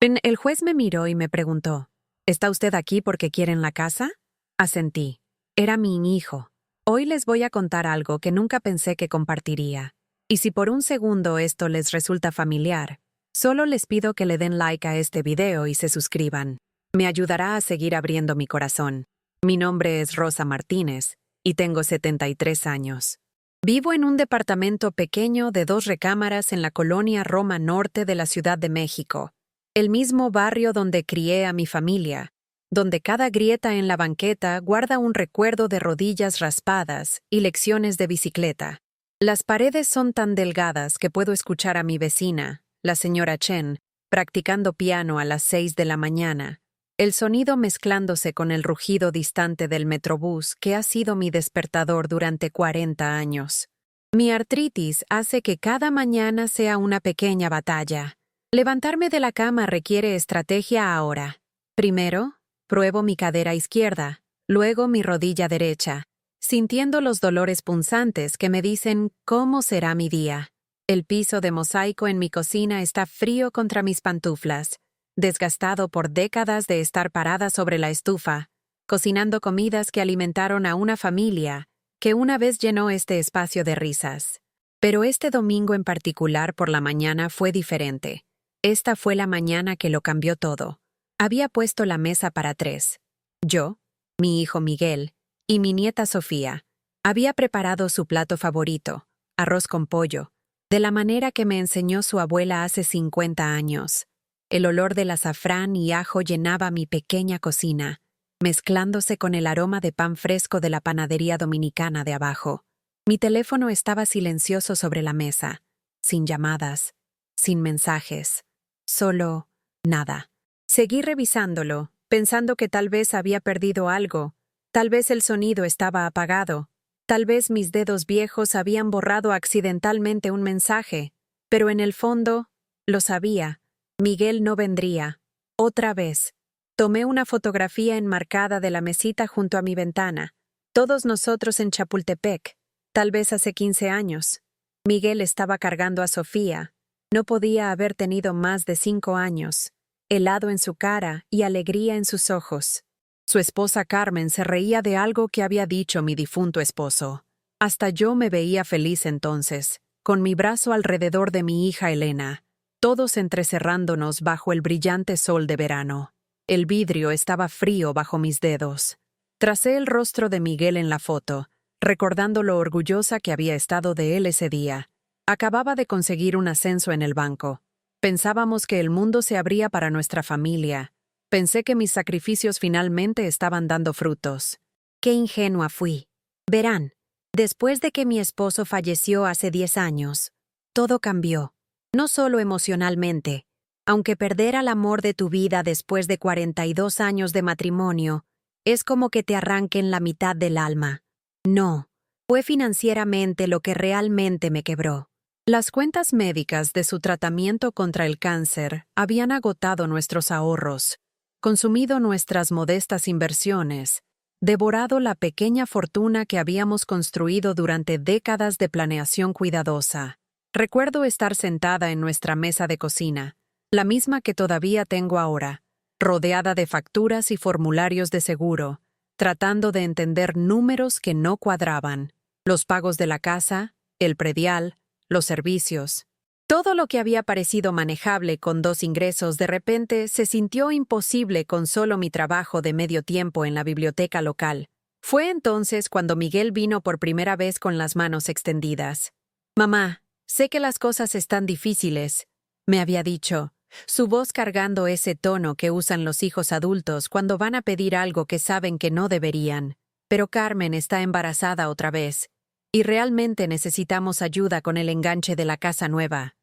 El juez me miró y me preguntó, ¿está usted aquí porque quieren la casa? Asentí. Era mi hijo. Hoy les voy a contar algo que nunca pensé que compartiría. Y si por un segundo esto les resulta familiar, solo les pido que le den like a este video y se suscriban. Me ayudará a seguir abriendo mi corazón. Mi nombre es Rosa Martínez y tengo 73 años. Vivo en un departamento pequeño de 2 recámaras en la colonia Roma Norte de la Ciudad de México, el mismo barrio donde crié a mi familia, donde cada grieta en la banqueta guarda un recuerdo de rodillas raspadas y lecciones de bicicleta. Las paredes son tan delgadas que puedo escuchar a mi vecina, la señora Chen, practicando piano a las 6 de la mañana, el sonido mezclándose con el rugido distante del metrobús que ha sido mi despertador durante 40 años. Mi artritis hace que cada mañana sea una pequeña batalla. Levantarme de la cama requiere estrategia ahora. Primero, pruebo mi cadera izquierda, luego mi rodilla derecha, sintiendo los dolores punzantes que me dicen cómo será mi día. El piso de mosaico en mi cocina está frío contra mis pantuflas, desgastado por décadas de estar parada sobre la estufa, cocinando comidas que alimentaron a una familia que una vez llenó este espacio de risas. Pero este domingo en particular por la mañana fue diferente. Esta fue la mañana que lo cambió todo. Había puesto la mesa para 3. Yo, mi hijo Miguel y mi nieta Sofía. Había preparado su plato favorito, arroz con pollo, de la manera que me enseñó su abuela hace 50 años. El olor del azafrán y ajo llenaba mi pequeña cocina, mezclándose con el aroma de pan fresco de la panadería dominicana de abajo. Mi teléfono estaba silencioso sobre la mesa, sin llamadas, sin mensajes, solo nada. Seguí revisándolo, pensando que tal vez había perdido algo, tal vez el sonido estaba apagado, tal vez mis dedos viejos habían borrado accidentalmente un mensaje, pero en el fondo, lo sabía. Miguel no vendría. Otra vez. Tomé una fotografía enmarcada de la mesita junto a mi ventana. Todos nosotros en Chapultepec, tal vez hace 15 años. Miguel estaba cargando a Sofía. No podía haber tenido más de 5 años. Helado en su cara y alegría en sus ojos. Su esposa Carmen se reía de algo que había dicho mi difunto esposo. Hasta yo me veía feliz entonces, con mi brazo alrededor de mi hija Elena, todos entrecerrándonos bajo el brillante sol de verano. El vidrio estaba frío bajo mis dedos. Tracé el rostro de Miguel en la foto, recordando lo orgullosa que había estado de él ese día. Acababa de conseguir un ascenso en el banco. Pensábamos que el mundo se abría para nuestra familia. Pensé que mis sacrificios finalmente estaban dando frutos. Qué ingenua fui. Verán, después de que mi esposo falleció hace 10 años, todo cambió. No solo emocionalmente. Aunque perder al amor de tu vida después de 42 años de matrimonio es como que te arranquen la mitad del alma. No, fue financieramente lo que realmente me quebró. Las cuentas médicas de su tratamiento contra el cáncer habían agotado nuestros ahorros, consumido nuestras modestas inversiones, devorado la pequeña fortuna que habíamos construido durante décadas de planeación cuidadosa. Recuerdo estar sentada en nuestra mesa de cocina, la misma que todavía tengo ahora, rodeada de facturas y formularios de seguro, tratando de entender números que no cuadraban, los pagos de la casa, el predial, los servicios. Todo lo que había parecido manejable con 2 ingresos de repente se sintió imposible con solo mi trabajo de medio tiempo en la biblioteca local. Fue entonces cuando Miguel vino por primera vez con las manos extendidas. «Mamá, sé que las cosas están difíciles», me había dicho, su voz cargando ese tono que usan los hijos adultos cuando van a pedir algo que saben que no deberían. Pero Carmen está embarazada otra vez, y realmente necesitamos ayuda con el enganche de la casa nueva.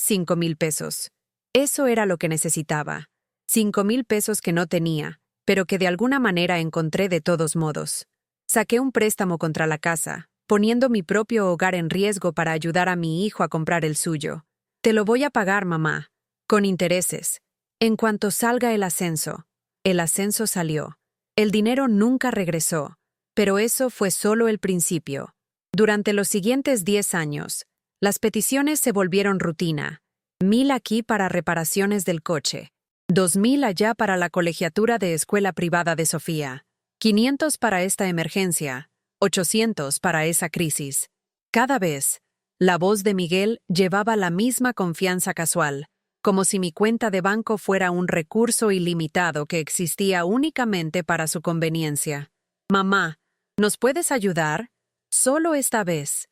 5,000 pesos. Eso era lo que necesitaba. 5,000 pesos que no tenía, pero que de alguna manera encontré de todos modos. Saqué un préstamo contra la casa, poniendo mi propio hogar en riesgo para ayudar a mi hijo a comprar el suyo. Te lo voy a pagar, mamá, con intereses, en cuanto salga el ascenso. El ascenso salió. El dinero nunca regresó, pero eso fue solo el principio. Durante los siguientes 10 años, las peticiones se volvieron rutina. 1,000 aquí para reparaciones del coche, 2,000 allá para la colegiatura de escuela privada de Sofía, 500 para esta emergencia, 800 para esa crisis. Cada vez, la voz de Miguel llevaba la misma confianza casual, como si mi cuenta de banco fuera un recurso ilimitado que existía únicamente para su conveniencia. Mamá, ¿nos puedes ayudar? Solo esta vez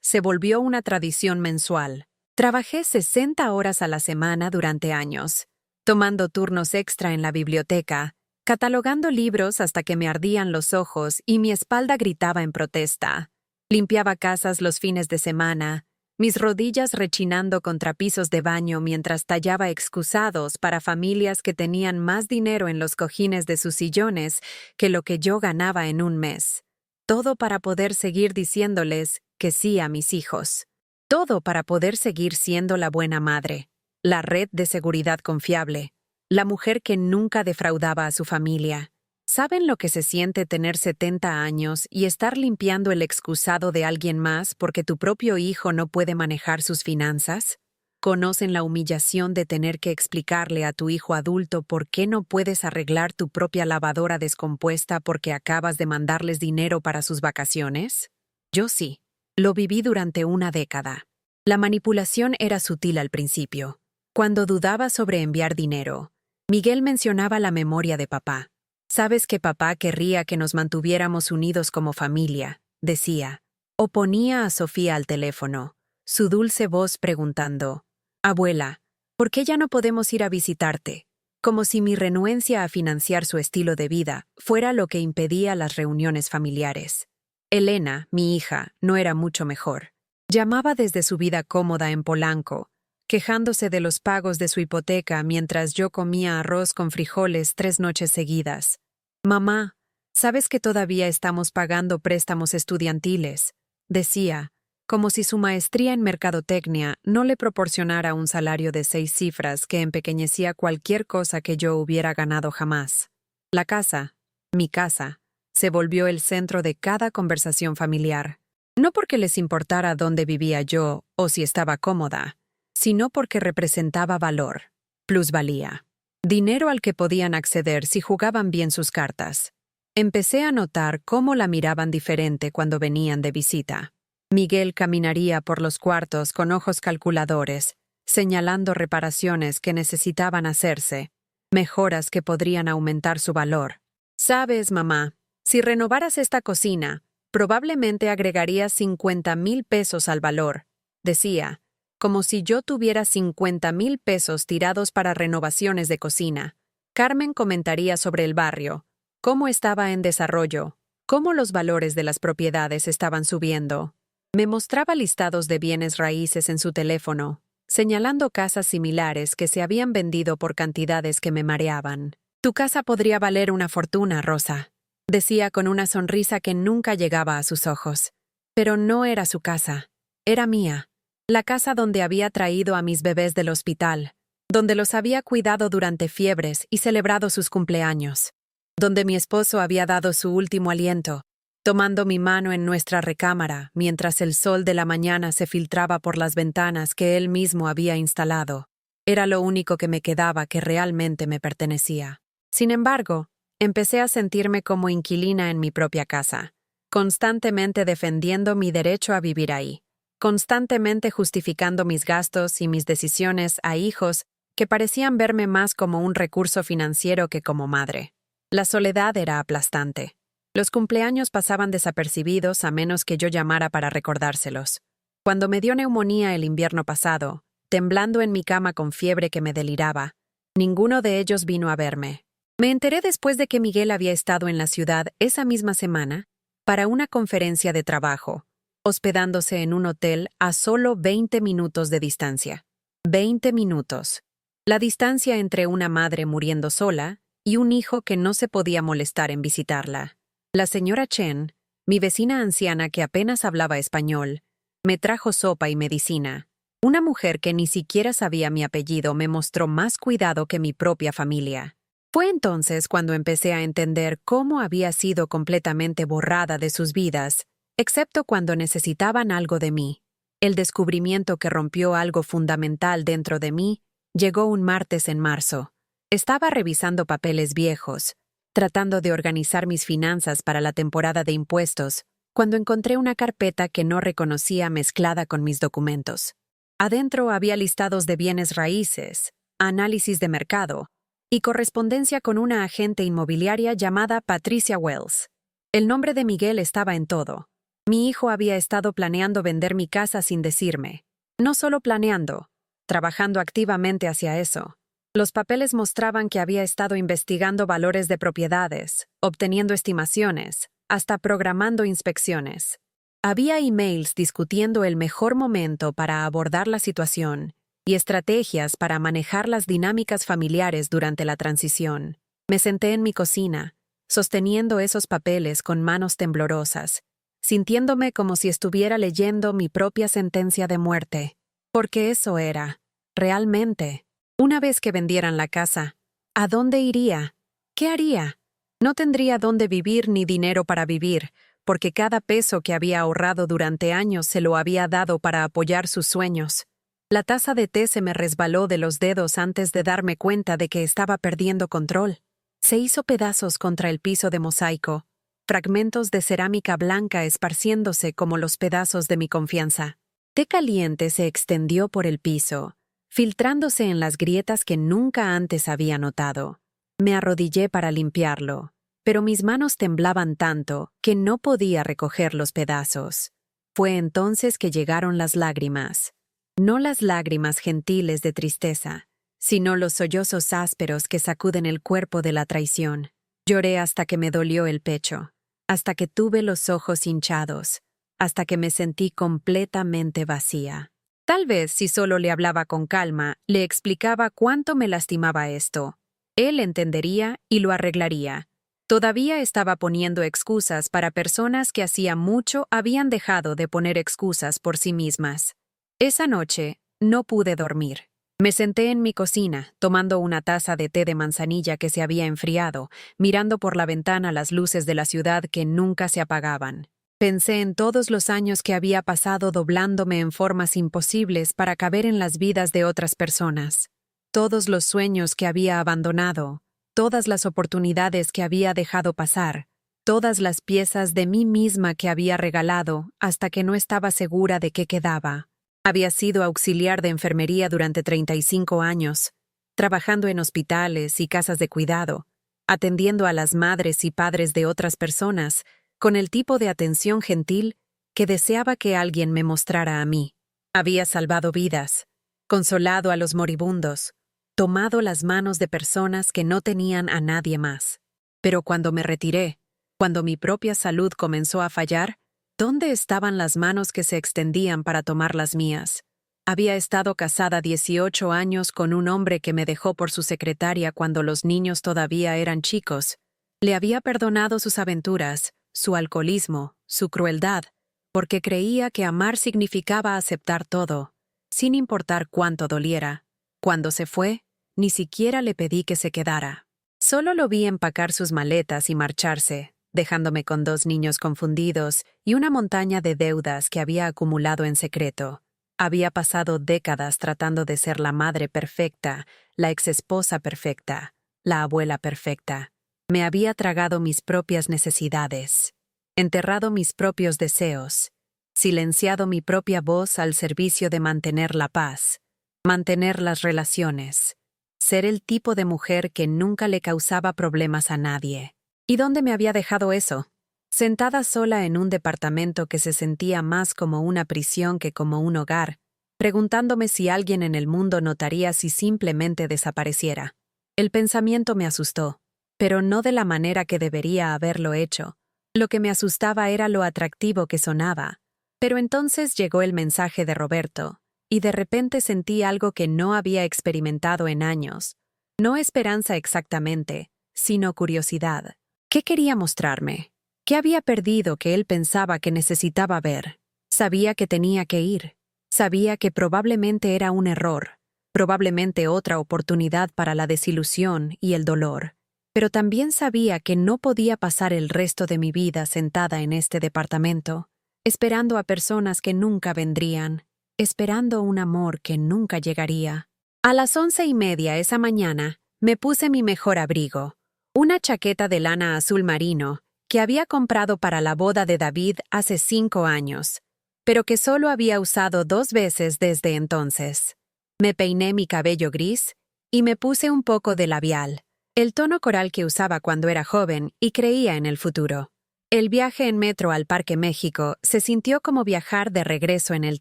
se volvió una tradición mensual. Trabajé 60 horas a la semana durante años, tomando turnos extra en la biblioteca, catalogando libros hasta que me ardían los ojos y mi espalda gritaba en protesta. Limpiaba casas los fines de semana, mis rodillas rechinando contra pisos de baño mientras tallaba excusados para familias que tenían más dinero en los cojines de sus sillones que lo que yo ganaba en un mes. Todo para poder seguir diciéndoles que sí a mis hijos. Todo para poder seguir siendo la buena madre, la red de seguridad confiable, la mujer que nunca defraudaba a su familia. ¿Saben lo que se siente tener 70 años y estar limpiando el excusado de alguien más porque tu propio hijo no puede manejar sus finanzas? ¿Conocen la humillación de tener que explicarle a tu hijo adulto por qué no puedes arreglar tu propia lavadora descompuesta porque acabas de mandarles dinero para sus vacaciones? Yo sí. Lo viví durante una década. La manipulación era sutil al principio. Cuando dudaba sobre enviar dinero, Miguel mencionaba la memoria de papá. «Sabes que papá querría que nos mantuviéramos unidos como familia», decía. O ponía a Sofía al teléfono, su dulce voz preguntando, «Abuela, ¿por qué ya no podemos ir a visitarte?» Como si mi renuencia a financiar su estilo de vida fuera lo que impedía las reuniones familiares. Elena, mi hija, no era mucho mejor. Llamaba desde su vida cómoda en Polanco, quejándose de los pagos de su hipoteca mientras yo comía arroz con frijoles 3 noches seguidas. «Mamá, ¿sabes que todavía estamos pagando préstamos estudiantiles?», decía, como si su maestría en mercadotecnia no le proporcionara un salario de 6 cifras que empequeñecía cualquier cosa que yo hubiera ganado jamás. La casa, mi casa, se volvió el centro de cada conversación familiar. No porque les importara dónde vivía yo o si estaba cómoda, sino porque representaba valor, plusvalía, dinero al que podían acceder si jugaban bien sus cartas. Empecé a notar cómo la miraban diferente cuando venían de visita. Miguel caminaría por los cuartos con ojos calculadores, señalando reparaciones que necesitaban hacerse, mejoras que podrían aumentar su valor. «Sabes, mamá, si renovaras esta cocina, probablemente agregarías 50,000 pesos al valor», decía, como si yo tuviera 50,000 pesos tirados para renovaciones de cocina. Carmen comentaría sobre el barrio, cómo estaba en desarrollo, cómo los valores de las propiedades estaban subiendo. Me mostraba listados de bienes raíces en su teléfono, señalando casas similares que se habían vendido por cantidades que me mareaban. «Tu casa podría valer una fortuna, Rosa», decía con una sonrisa que nunca llegaba a sus ojos. Pero no era su casa, era mía. La casa donde había traído a mis bebés del hospital, donde los había cuidado durante fiebres y celebrado sus cumpleaños, donde mi esposo había dado su último aliento, tomando mi mano en nuestra recámara mientras el sol de la mañana se filtraba por las ventanas que él mismo había instalado. Era lo único que me quedaba que realmente me pertenecía. Sin embargo, empecé a sentirme como inquilina en mi propia casa, constantemente defendiendo mi derecho a vivir ahí, constantemente justificando mis gastos y mis decisiones a hijos que parecían verme más como un recurso financiero que como madre. La soledad era aplastante. Los cumpleaños pasaban desapercibidos a menos que yo llamara para recordárselos. Cuando me dio neumonía el invierno pasado, temblando en mi cama con fiebre que me deliraba, ninguno de ellos vino a verme. Me enteré después de que Miguel había estado en la ciudad esa misma semana para una conferencia de trabajo, hospedándose en un hotel a solo 20 minutos de distancia. 20 minutos. La distancia entre una madre muriendo sola y un hijo que no se podía molestar en visitarla. La señora Chen, mi vecina anciana que apenas hablaba español, me trajo sopa y medicina. Una mujer que ni siquiera sabía mi apellido me mostró más cuidado que mi propia familia. Fue entonces cuando empecé a entender cómo había sido completamente borrada de sus vidas, excepto cuando necesitaban algo de mí. El descubrimiento que rompió algo fundamental dentro de mí Llegó un martes en marzo. Estaba revisando papeles viejos, tratando de organizar mis finanzas para la temporada de impuestos, cuando encontré una carpeta que no reconocía mezclada con mis documentos. Adentro había listados de bienes raíces, análisis de mercado y correspondencia con una agente inmobiliaria llamada Patricia Wells. El nombre de Miguel estaba en todo. Mi hijo había estado planeando vender mi casa sin decirme. No solo planeando, trabajando activamente hacia eso. Los papeles mostraban que había estado investigando valores de propiedades, obteniendo estimaciones, hasta programando inspecciones. Había emails discutiendo el mejor momento para abordar la situación y estrategias para manejar las dinámicas familiares durante la transición. Me senté en mi cocina, sosteniendo esos papeles con manos temblorosas, sintiéndome como si estuviera leyendo mi propia sentencia de muerte. Porque eso era, realmente. Una vez que vendieran la casa, ¿a dónde iría? ¿Qué haría? No tendría dónde vivir ni dinero para vivir, porque cada peso que había ahorrado durante años se lo había dado para apoyar sus sueños. La taza de té se me resbaló de los dedos antes de darme cuenta de que estaba perdiendo control. Se hizo pedazos contra el piso de mosaico, fragmentos de cerámica blanca esparciéndose como los pedazos de mi confianza. Té caliente se extendió por el piso, filtrándose en las grietas que nunca antes había notado. Me arrodillé para limpiarlo, pero mis manos temblaban tanto que no podía recoger los pedazos. Fue entonces que llegaron las lágrimas. No las lágrimas gentiles de tristeza, sino los sollozos ásperos que sacuden el cuerpo de la traición. Lloré hasta que me dolió el pecho, hasta que tuve los ojos hinchados, hasta que me sentí completamente vacía. Tal vez si solo le hablaba con calma, le explicaba cuánto me lastimaba esto. Él entendería y lo arreglaría. Todavía estaba poniendo excusas para personas que hacía mucho habían dejado de poner excusas por sí mismas. Esa noche no pude dormir. Me senté en mi cocina, tomando una taza de té de manzanilla que se había enfriado, mirando por la ventana las luces de la ciudad que nunca se apagaban. Pensé en todos los años que había pasado doblándome en formas imposibles para caber en las vidas de otras personas. Todos los sueños que había abandonado, todas las oportunidades que había dejado pasar, todas las piezas de mí misma que había regalado hasta que no estaba segura de qué quedaba. Había sido auxiliar de enfermería durante 35 años, trabajando en hospitales y casas de cuidado, atendiendo a las madres y padres de otras personas, con el tipo de atención gentil que deseaba que alguien me mostrara a mí. Había salvado vidas, consolado a los moribundos, tomado las manos de personas que no tenían a nadie más. Pero cuando me retiré, cuando mi propia salud comenzó a fallar, ¿dónde estaban las manos que se extendían para tomar las mías? Había estado casada 18 años con un hombre que me dejó por su secretaria cuando los niños todavía eran chicos. Le había perdonado sus aventuras, su alcoholismo, su crueldad, porque creía que amar significaba aceptar todo, sin importar cuánto doliera. Cuando se fue, ni siquiera le pedí que se quedara. Solo lo vi empacar sus maletas y marcharse, dejándome con 2 niños confundidos y una montaña de deudas que había acumulado en secreto. Había pasado décadas tratando de ser la madre perfecta, la exesposa perfecta, la abuela perfecta. Me había tragado mis propias necesidades, enterrado mis propios deseos, silenciado mi propia voz al servicio de mantener la paz, mantener las relaciones, ser el tipo de mujer que nunca le causaba problemas a nadie. ¿Y dónde me había dejado eso? Sentada sola en un departamento que se sentía más como una prisión que como un hogar, preguntándome si alguien en el mundo notaría si simplemente desapareciera. El pensamiento me asustó, pero no de la manera que debería haberlo hecho. Lo que me asustaba era lo atractivo que sonaba. Pero entonces llegó el mensaje de Roberto, y de repente sentí algo que no había experimentado en años. No esperanza exactamente, sino curiosidad. ¿Qué quería mostrarme? ¿Qué había perdido que él pensaba que necesitaba ver? Sabía que tenía que ir. Sabía que probablemente era un error, probablemente otra oportunidad para la desilusión y el dolor. Pero también sabía que no podía pasar el resto de mi vida sentada en este departamento, esperando a personas que nunca vendrían, esperando un amor que nunca llegaría. A las 11:30 esa mañana, me puse mi mejor abrigo, una chaqueta de lana azul marino que había comprado para la boda de David hace 5 años, pero que solo había usado 2 veces desde entonces. Me peiné mi cabello gris y me puse un poco de labial, el tono coral que usaba cuando era joven y creía en el futuro. El viaje en metro al Parque México se sintió como viajar de regreso en el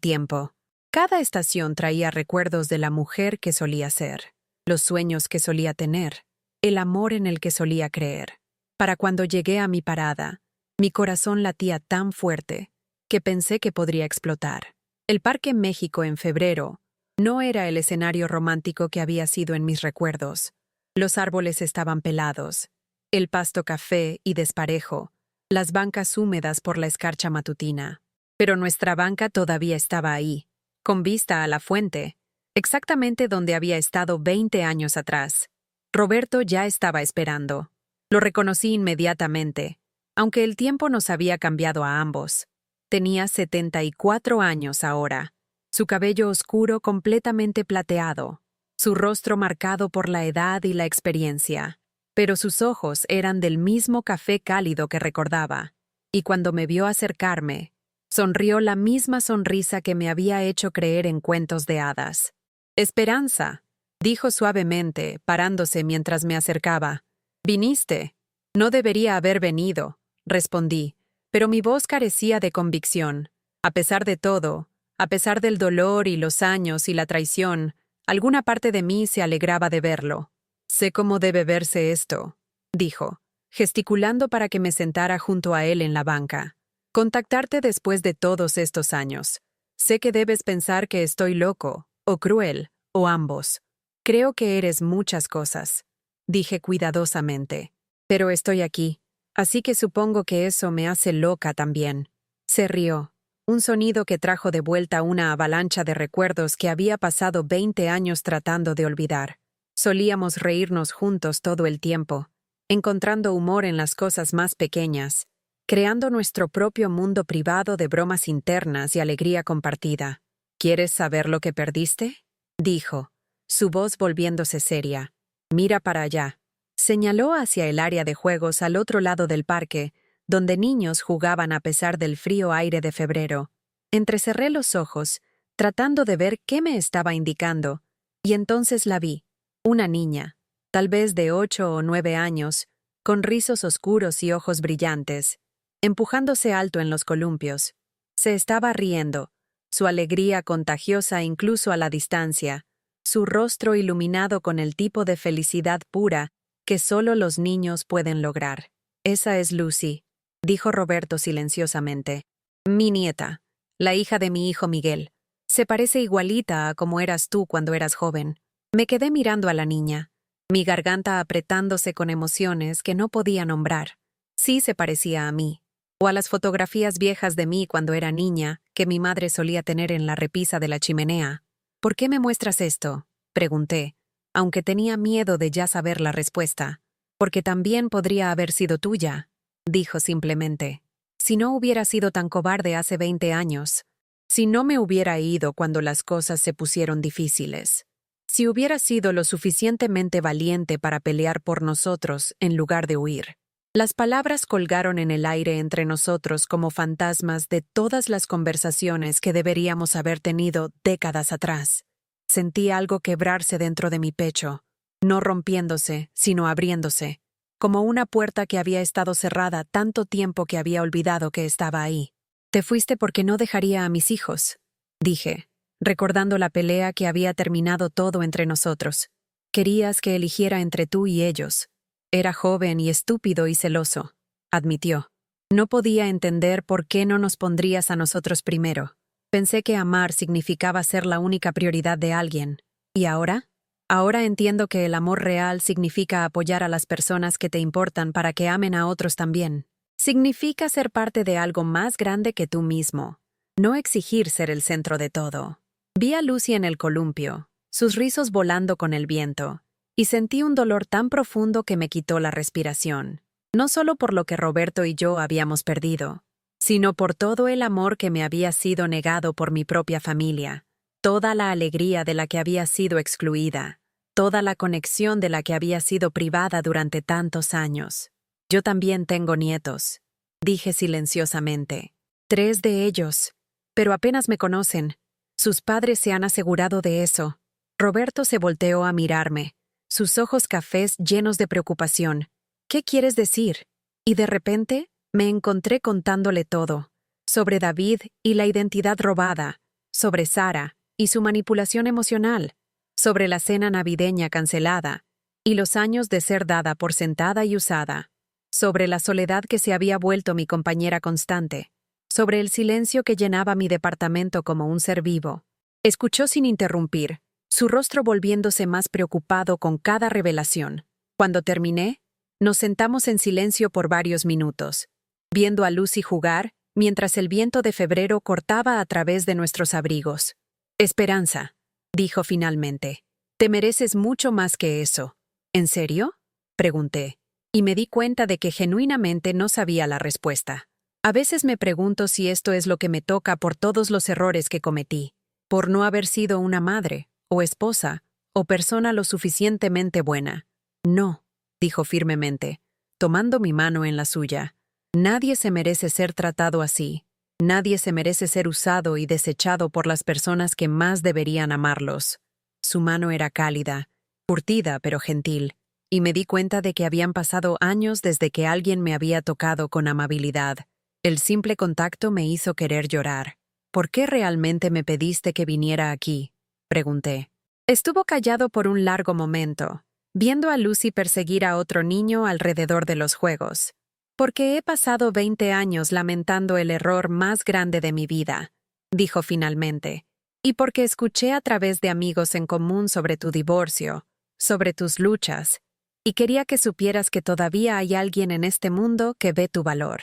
tiempo. Cada estación traía recuerdos de la mujer que solía ser, los sueños que solía tener, el amor en el que solía creer. Para cuando llegué a mi parada, mi corazón latía tan fuerte que pensé que podría explotar. El Parque México en febrero no era el escenario romántico que había sido en mis recuerdos. Los árboles estaban pelados, el pasto café y desparejo, las bancas húmedas por la escarcha matutina. Pero nuestra banca todavía estaba ahí, con vista a la fuente, exactamente donde había estado 20 años atrás. Roberto ya estaba esperando. Lo reconocí inmediatamente, aunque el tiempo nos había cambiado a ambos. Tenía 74 años ahora, su cabello oscuro completamente plateado, su rostro marcado por la edad y la experiencia, pero sus ojos eran del mismo café cálido que recordaba, y cuando me vio acercarme, sonrió la misma sonrisa que me había hecho creer en cuentos de hadas. «Esperanza», dijo suavemente, parándose mientras me acercaba. «¿Viniste?» «No debería haber venido», respondí, pero mi voz carecía de convicción. A pesar de todo, a pesar del dolor y los años y la traición, alguna parte de mí se alegraba de verlo. «Sé cómo debe verse esto», dijo, gesticulando para que me sentara junto a él en la banca. «Contactarte después de todos estos años. Sé que debes pensar que estoy loco, o cruel, o ambos. Creo que eres muchas cosas», dije cuidadosamente. «Pero estoy aquí, así que supongo que eso me hace loca también». Se rió, un sonido que trajo de vuelta una avalancha de recuerdos que había pasado 20 años tratando de olvidar. Solíamos reírnos juntos todo el tiempo, encontrando humor en las cosas más pequeñas, creando nuestro propio mundo privado de bromas internas y alegría compartida. «¿Quieres saber lo que perdiste?», dijo, su voz volviéndose seria. «Mira para allá». Señaló hacia el área de juegos al otro lado del parque, donde niños jugaban a pesar del frío aire de febrero. Entrecerré los ojos, tratando de ver qué me estaba indicando, y entonces la vi, una niña, tal vez de 8 o 9 años, con rizos oscuros y ojos brillantes, empujándose alto en los columpios. Se estaba riendo, su alegría contagiosa incluso a la distancia, su rostro iluminado con el tipo de felicidad pura que solo los niños pueden lograr. «Esa es Lucy», dijo Roberto silenciosamente. «Mi nieta, la hija de mi hijo Miguel. Se parece igualita a como eras tú cuando eras joven». Me quedé mirando a la niña, mi garganta apretándose con emociones que no podía nombrar. Sí se parecía a mí, o a las fotografías viejas de mí cuando era niña que mi madre solía tener en la repisa de la chimenea. «¿Por qué me muestras esto?», pregunté, aunque tenía miedo de ya saber la respuesta. «Porque también podría haber sido tuya», dijo simplemente. «Si no hubiera sido tan cobarde hace 20 años. Si no me hubiera ido cuando las cosas se pusieron difíciles. Si hubiera sido lo suficientemente valiente para pelear por nosotros en lugar de huir». Las palabras colgaron en el aire entre nosotros como fantasmas de todas las conversaciones que deberíamos haber tenido décadas atrás. Sentí algo quebrarse dentro de mi pecho, no rompiéndose, sino abriéndose, como una puerta que había estado cerrada tanto tiempo que había olvidado que estaba ahí. «Te fuiste porque no dejaría a mis hijos», dije, recordando la pelea que había terminado todo entre nosotros. «Querías que eligiera entre tú y ellos». «Era joven y estúpido y celoso», admitió. «No podía entender por qué no nos pondrías a nosotros primero. Pensé que amar significaba ser la única prioridad de alguien. ¿Y ahora? Ahora entiendo que el amor real significa apoyar a las personas que te importan para que amen a otros también. Significa ser parte de algo más grande que tú mismo, no exigir ser el centro de todo». Vi a Lucy en el columpio, sus rizos volando con el viento, y sentí un dolor tan profundo que me quitó la respiración, no solo por lo que Roberto y yo habíamos perdido, sino por todo el amor que me había sido negado por mi propia familia. toda la alegría de la que había sido excluida, toda la conexión de la que había sido privada durante tantos años. Yo también tengo nietos, dije silenciosamente. 3 de ellos, pero apenas me conocen. Sus padres se han asegurado de eso. Roberto se volteó a mirarme, sus ojos cafés llenos de preocupación. ¿Qué quieres decir? Y de repente, me encontré contándole todo, sobre David y la identidad robada, sobre Sara y su manipulación emocional, sobre la cena navideña cancelada y los años de ser dada por sentada y usada, sobre la soledad que se había vuelto mi compañera constante, sobre el silencio que llenaba mi departamento como un ser vivo. Escuchó sin interrumpir, su rostro volviéndose más preocupado con cada revelación. Cuando terminé, nos sentamos en silencio por varios minutos, viendo a Lucy jugar mientras el viento de febrero cortaba a través de nuestros abrigos. Esperanza, dijo finalmente, te mereces mucho más que eso. ¿En serio? Pregunté, y me di cuenta de que genuinamente no sabía la respuesta. A veces me pregunto si esto es lo que me toca por todos los errores que cometí, por no haber sido una madre, o esposa, o persona lo suficientemente buena. No, dijo firmemente, tomando mi mano en la suya. Nadie se merece ser tratado así. Nadie se merece ser usado y desechado por las personas que más deberían amarlos. Su mano era cálida, curtida pero gentil, y me di cuenta de que habían pasado años desde que alguien me había tocado con amabilidad. El simple contacto me hizo querer llorar. ¿Por qué realmente me pediste que viniera aquí?, pregunté. Estuvo callado por un largo momento, viendo a Lucy perseguir a otro niño alrededor de los juegos. Porque he pasado 20 años lamentando el error más grande de mi vida, dijo finalmente, y porque escuché a través de amigos en común sobre tu divorcio, sobre tus luchas, y quería que supieras que todavía hay alguien en este mundo que ve tu valor.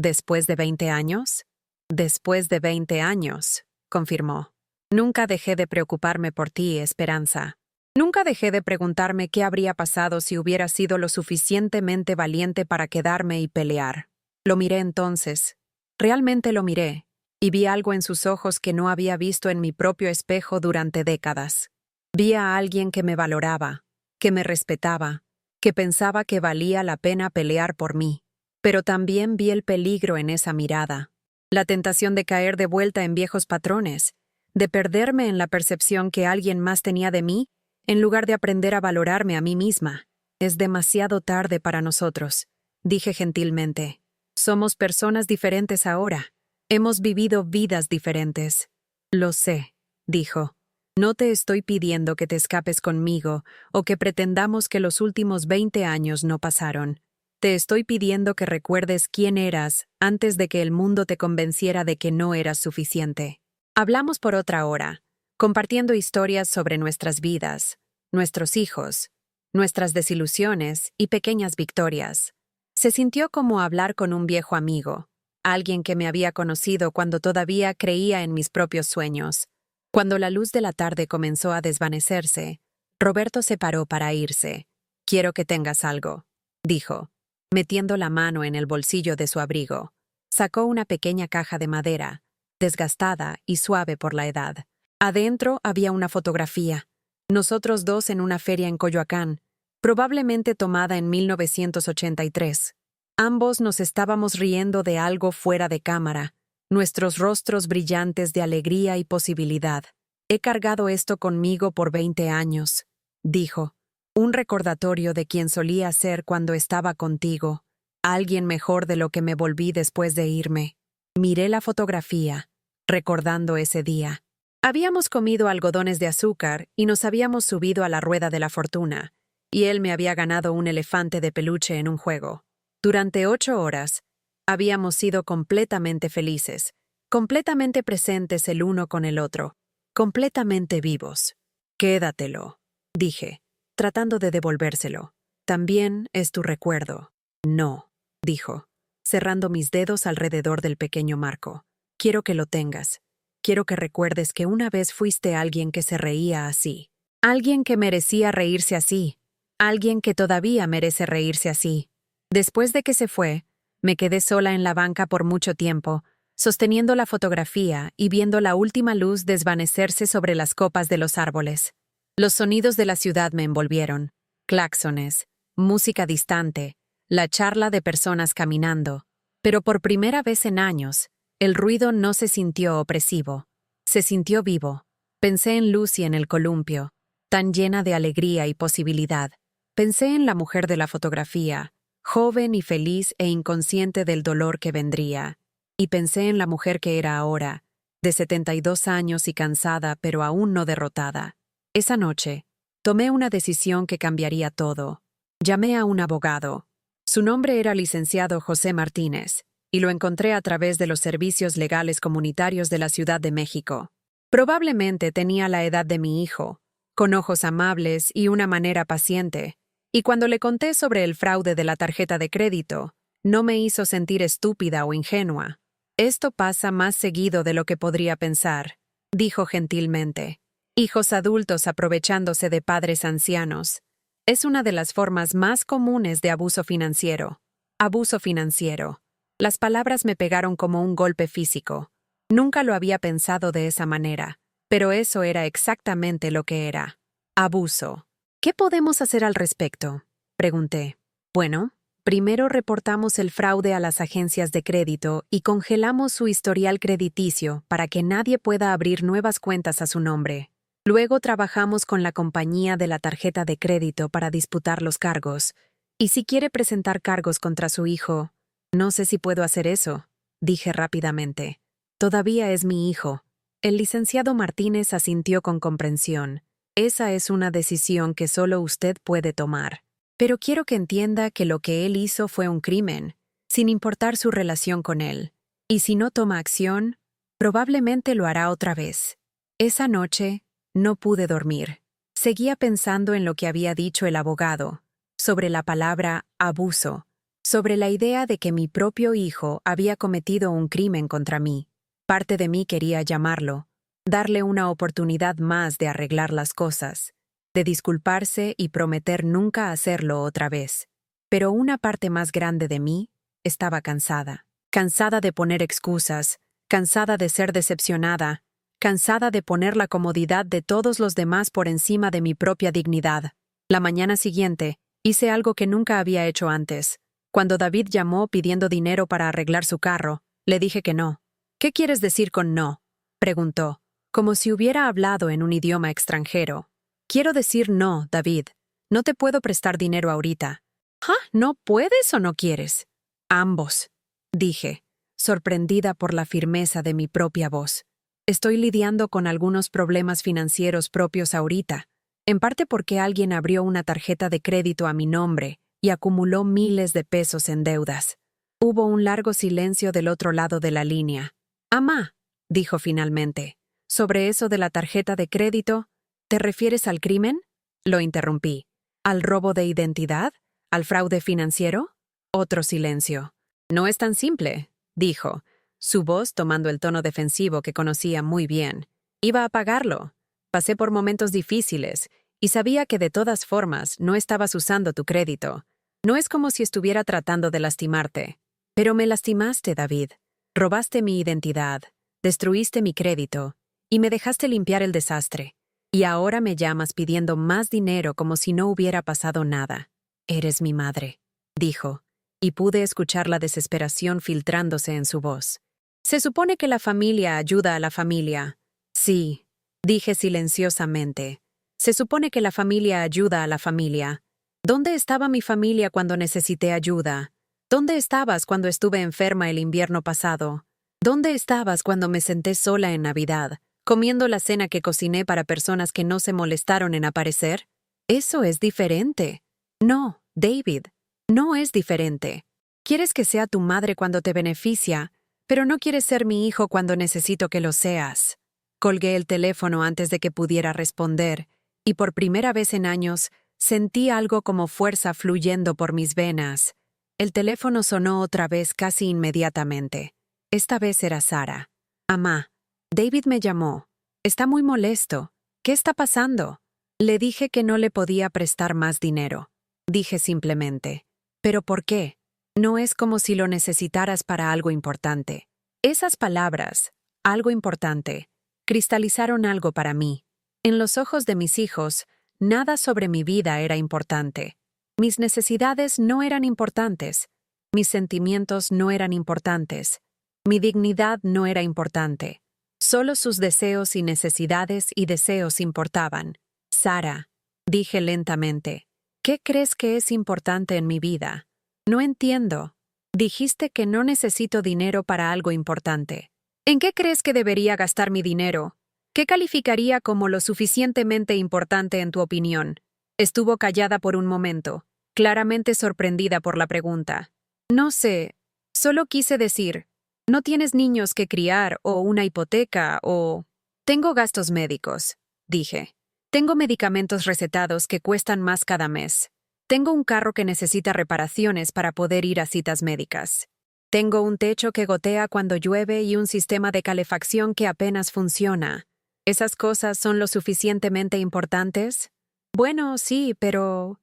¿Después de 20 años? Después de 20 años, confirmó. Nunca dejé de preocuparme por ti, Esperanza. Nunca dejé de preguntarme qué habría pasado si hubiera sido lo suficientemente valiente para quedarme y pelear. Lo miré entonces. Realmente lo miré, y vi algo en sus ojos que no había visto en mi propio espejo durante décadas. Vi a alguien que me valoraba, que me respetaba, que pensaba que valía la pena pelear por mí. Pero también vi el peligro en esa mirada. La tentación de caer de vuelta en viejos patrones, de perderme en la percepción que alguien más tenía de mí, en lugar de aprender a valorarme a mí misma. Es demasiado tarde para nosotros, dije gentilmente. Somos personas diferentes ahora. Hemos vivido vidas diferentes. Lo sé, dijo. No te estoy pidiendo que te escapes conmigo o que pretendamos que los últimos 20 años no pasaron. Te estoy pidiendo que recuerdes quién eras antes de que el mundo te convenciera de que no eras suficiente. Hablamos por otra hora, compartiendo historias sobre nuestras vidas, nuestros hijos, nuestras desilusiones y pequeñas victorias. Se sintió como hablar con un viejo amigo, alguien que me había conocido cuando todavía creía en mis propios sueños. Cuando la luz de la tarde comenzó a desvanecerse, Roberto se paró para irse. Quiero que tengas algo, dijo, metiendo la mano en el bolsillo de su abrigo. Sacó una pequeña caja de madera, desgastada y suave por la edad. Adentro había una fotografía. Nosotros dos en una feria en Coyoacán, probablemente tomada en 1983. Ambos nos estábamos riendo de algo fuera de cámara, nuestros rostros brillantes de alegría y posibilidad. He cargado esto conmigo por 20 años, dijo. Un recordatorio de quien solía ser cuando estaba contigo, alguien mejor de lo que me volví después de irme. Miré la fotografía, recordando ese día. Habíamos comido algodones de azúcar y nos habíamos subido a la rueda de la fortuna, y él me había ganado un elefante de peluche en un juego. Durante 8 horas, habíamos sido completamente felices, completamente presentes el uno con el otro, completamente vivos. Quédatelo, dije, tratando de devolvérselo. También es tu recuerdo. No, dijo, cerrando mis dedos alrededor del pequeño marco. Quiero que lo tengas. Quiero que recuerdes que una vez fuiste alguien que se reía así. Alguien que merecía reírse así. Alguien que todavía merece reírse así. Después de que se fue, me quedé sola en la banca por mucho tiempo, sosteniendo la fotografía y viendo la última luz desvanecerse sobre las copas de los árboles. Los sonidos de la ciudad me envolvieron. Claxones, música distante, la charla de personas caminando. Pero por primera vez en años, el ruido no se sintió opresivo. Se sintió vivo. Pensé en Lucy en el columpio, tan llena de alegría y posibilidad. Pensé en la mujer de la fotografía, joven y feliz e inconsciente del dolor que vendría. Y pensé en la mujer que era ahora, de 72 años y cansada pero aún no derrotada. Esa noche, tomé una decisión que cambiaría todo. Llamé a un abogado. Su nombre era licenciado José Martínez, y lo encontré a través de los servicios legales comunitarios de la Ciudad de México. Probablemente tenía la edad de mi hijo, con ojos amables y una manera paciente, y cuando le conté sobre el fraude de la tarjeta de crédito, no me hizo sentir estúpida o ingenua. Esto pasa más seguido de lo que podría pensar, dijo gentilmente. Hijos adultos aprovechándose de padres ancianos. Es una de las formas más comunes de abuso financiero. Abuso financiero. Las palabras me pegaron como un golpe físico. Nunca lo había pensado de esa manera, pero eso era exactamente lo que era. Abuso. ¿Qué podemos hacer al respecto?, pregunté. Bueno, primero reportamos el fraude a las agencias de crédito y congelamos su historial crediticio para que nadie pueda abrir nuevas cuentas a su nombre. Luego trabajamos con la compañía de la tarjeta de crédito para disputar los cargos. Y si quiere presentar cargos contra su hijo, no sé si puedo hacer eso, dije rápidamente. Todavía es mi hijo. El licenciado Martínez asintió con comprensión. Esa es una decisión que solo usted puede tomar. Pero quiero que entienda que lo que él hizo fue un crimen, sin importar su relación con él. Y si no toma acción, probablemente lo hará otra vez. Esa noche, no pude dormir. Seguía pensando en lo que había dicho el abogado, sobre la palabra abuso, sobre la idea de que mi propio hijo había cometido un crimen contra mí. Parte de mí quería llamarlo, darle una oportunidad más de arreglar las cosas, de disculparse y prometer nunca hacerlo otra vez. Pero una parte más grande de mí estaba cansada. Cansada de poner excusas, cansada de ser decepcionada, cansada de poner la comodidad de todos los demás por encima de mi propia dignidad. La mañana siguiente, hice algo que nunca había hecho antes. Cuando David llamó pidiendo dinero para arreglar su carro, le dije que no. ¿Qué quieres decir con no?, preguntó, como si hubiera hablado en un idioma extranjero. Quiero decir no, David. No te puedo prestar dinero ahorita. ¿Ah, no puedes o no quieres? Ambos, dije, sorprendida por la firmeza de mi propia voz. Estoy lidiando con algunos problemas financieros propios ahorita, en parte porque alguien abrió una tarjeta de crédito a mi nombre y acumuló miles de pesos en deudas. Hubo un largo silencio del otro lado de la línea. «Amá», dijo finalmente, «sobre eso de la tarjeta de crédito, ¿te refieres al crimen?», lo interrumpí. «¿Al robo de identidad? ¿Al fraude financiero?». Otro silencio. «No es tan simple», dijo, su voz tomando el tono defensivo que conocía muy bien. «Iba a pagarlo. Pasé por momentos difíciles y sabía que de todas formas no estabas usando tu crédito. No es como si estuviera tratando de lastimarte. Pero me lastimaste, David. Robaste mi identidad, destruiste mi crédito y me dejaste limpiar el desastre. Y ahora me llamas pidiendo más dinero como si no hubiera pasado nada. Eres mi madre», dijo, y pude escuchar la desesperación filtrándose en su voz. «Se supone que la familia ayuda a la familia». «Sí», dije silenciosamente. «Se supone que la familia ayuda a la familia. ¿Dónde estaba mi familia cuando necesité ayuda? ¿Dónde estabas cuando estuve enferma el invierno pasado? ¿Dónde estabas cuando me senté sola en Navidad, comiendo la cena que cociné para personas que no se molestaron en aparecer? Eso es diferente». «No, David, no es diferente. Quieres que sea tu madre cuando te beneficia, pero no quieres ser mi hijo cuando necesito que lo seas». Colgué el teléfono antes de que pudiera responder, y por primera vez en años sentí algo como fuerza fluyendo por mis venas. El teléfono sonó otra vez casi inmediatamente. Esta vez era Sara. «Amá, David me llamó. Está muy molesto. ¿Qué está pasando?». Le dije que no le podía prestar más dinero. Dije simplemente, «¿Pero por qué? No es como si lo necesitaras para algo importante». Esas palabras, algo importante, cristalizaron algo para mí. En los ojos de mis hijos, nada sobre mi vida era importante. Mis necesidades no eran importantes. Mis sentimientos no eran importantes. Mi dignidad no era importante. Solo sus deseos y necesidades y deseos importaban. Sara, dije lentamente, ¿qué crees que es importante en mi vida? No entiendo. Dijiste que no necesito dinero para algo importante. ¿En qué crees que debería gastar mi dinero? ¿Qué calificaría como lo suficientemente importante en tu opinión? Estuvo callada por un momento, claramente sorprendida por la pregunta. No sé, solo quise decir, no tienes niños que criar o una hipoteca o... Tengo gastos médicos, dije. Tengo medicamentos recetados que cuestan más cada mes. Tengo un carro que necesita reparaciones para poder ir a citas médicas. Tengo un techo que gotea cuando llueve y un sistema de calefacción que apenas funciona. ¿Esas cosas son lo suficientemente importantes? Bueno, sí, pero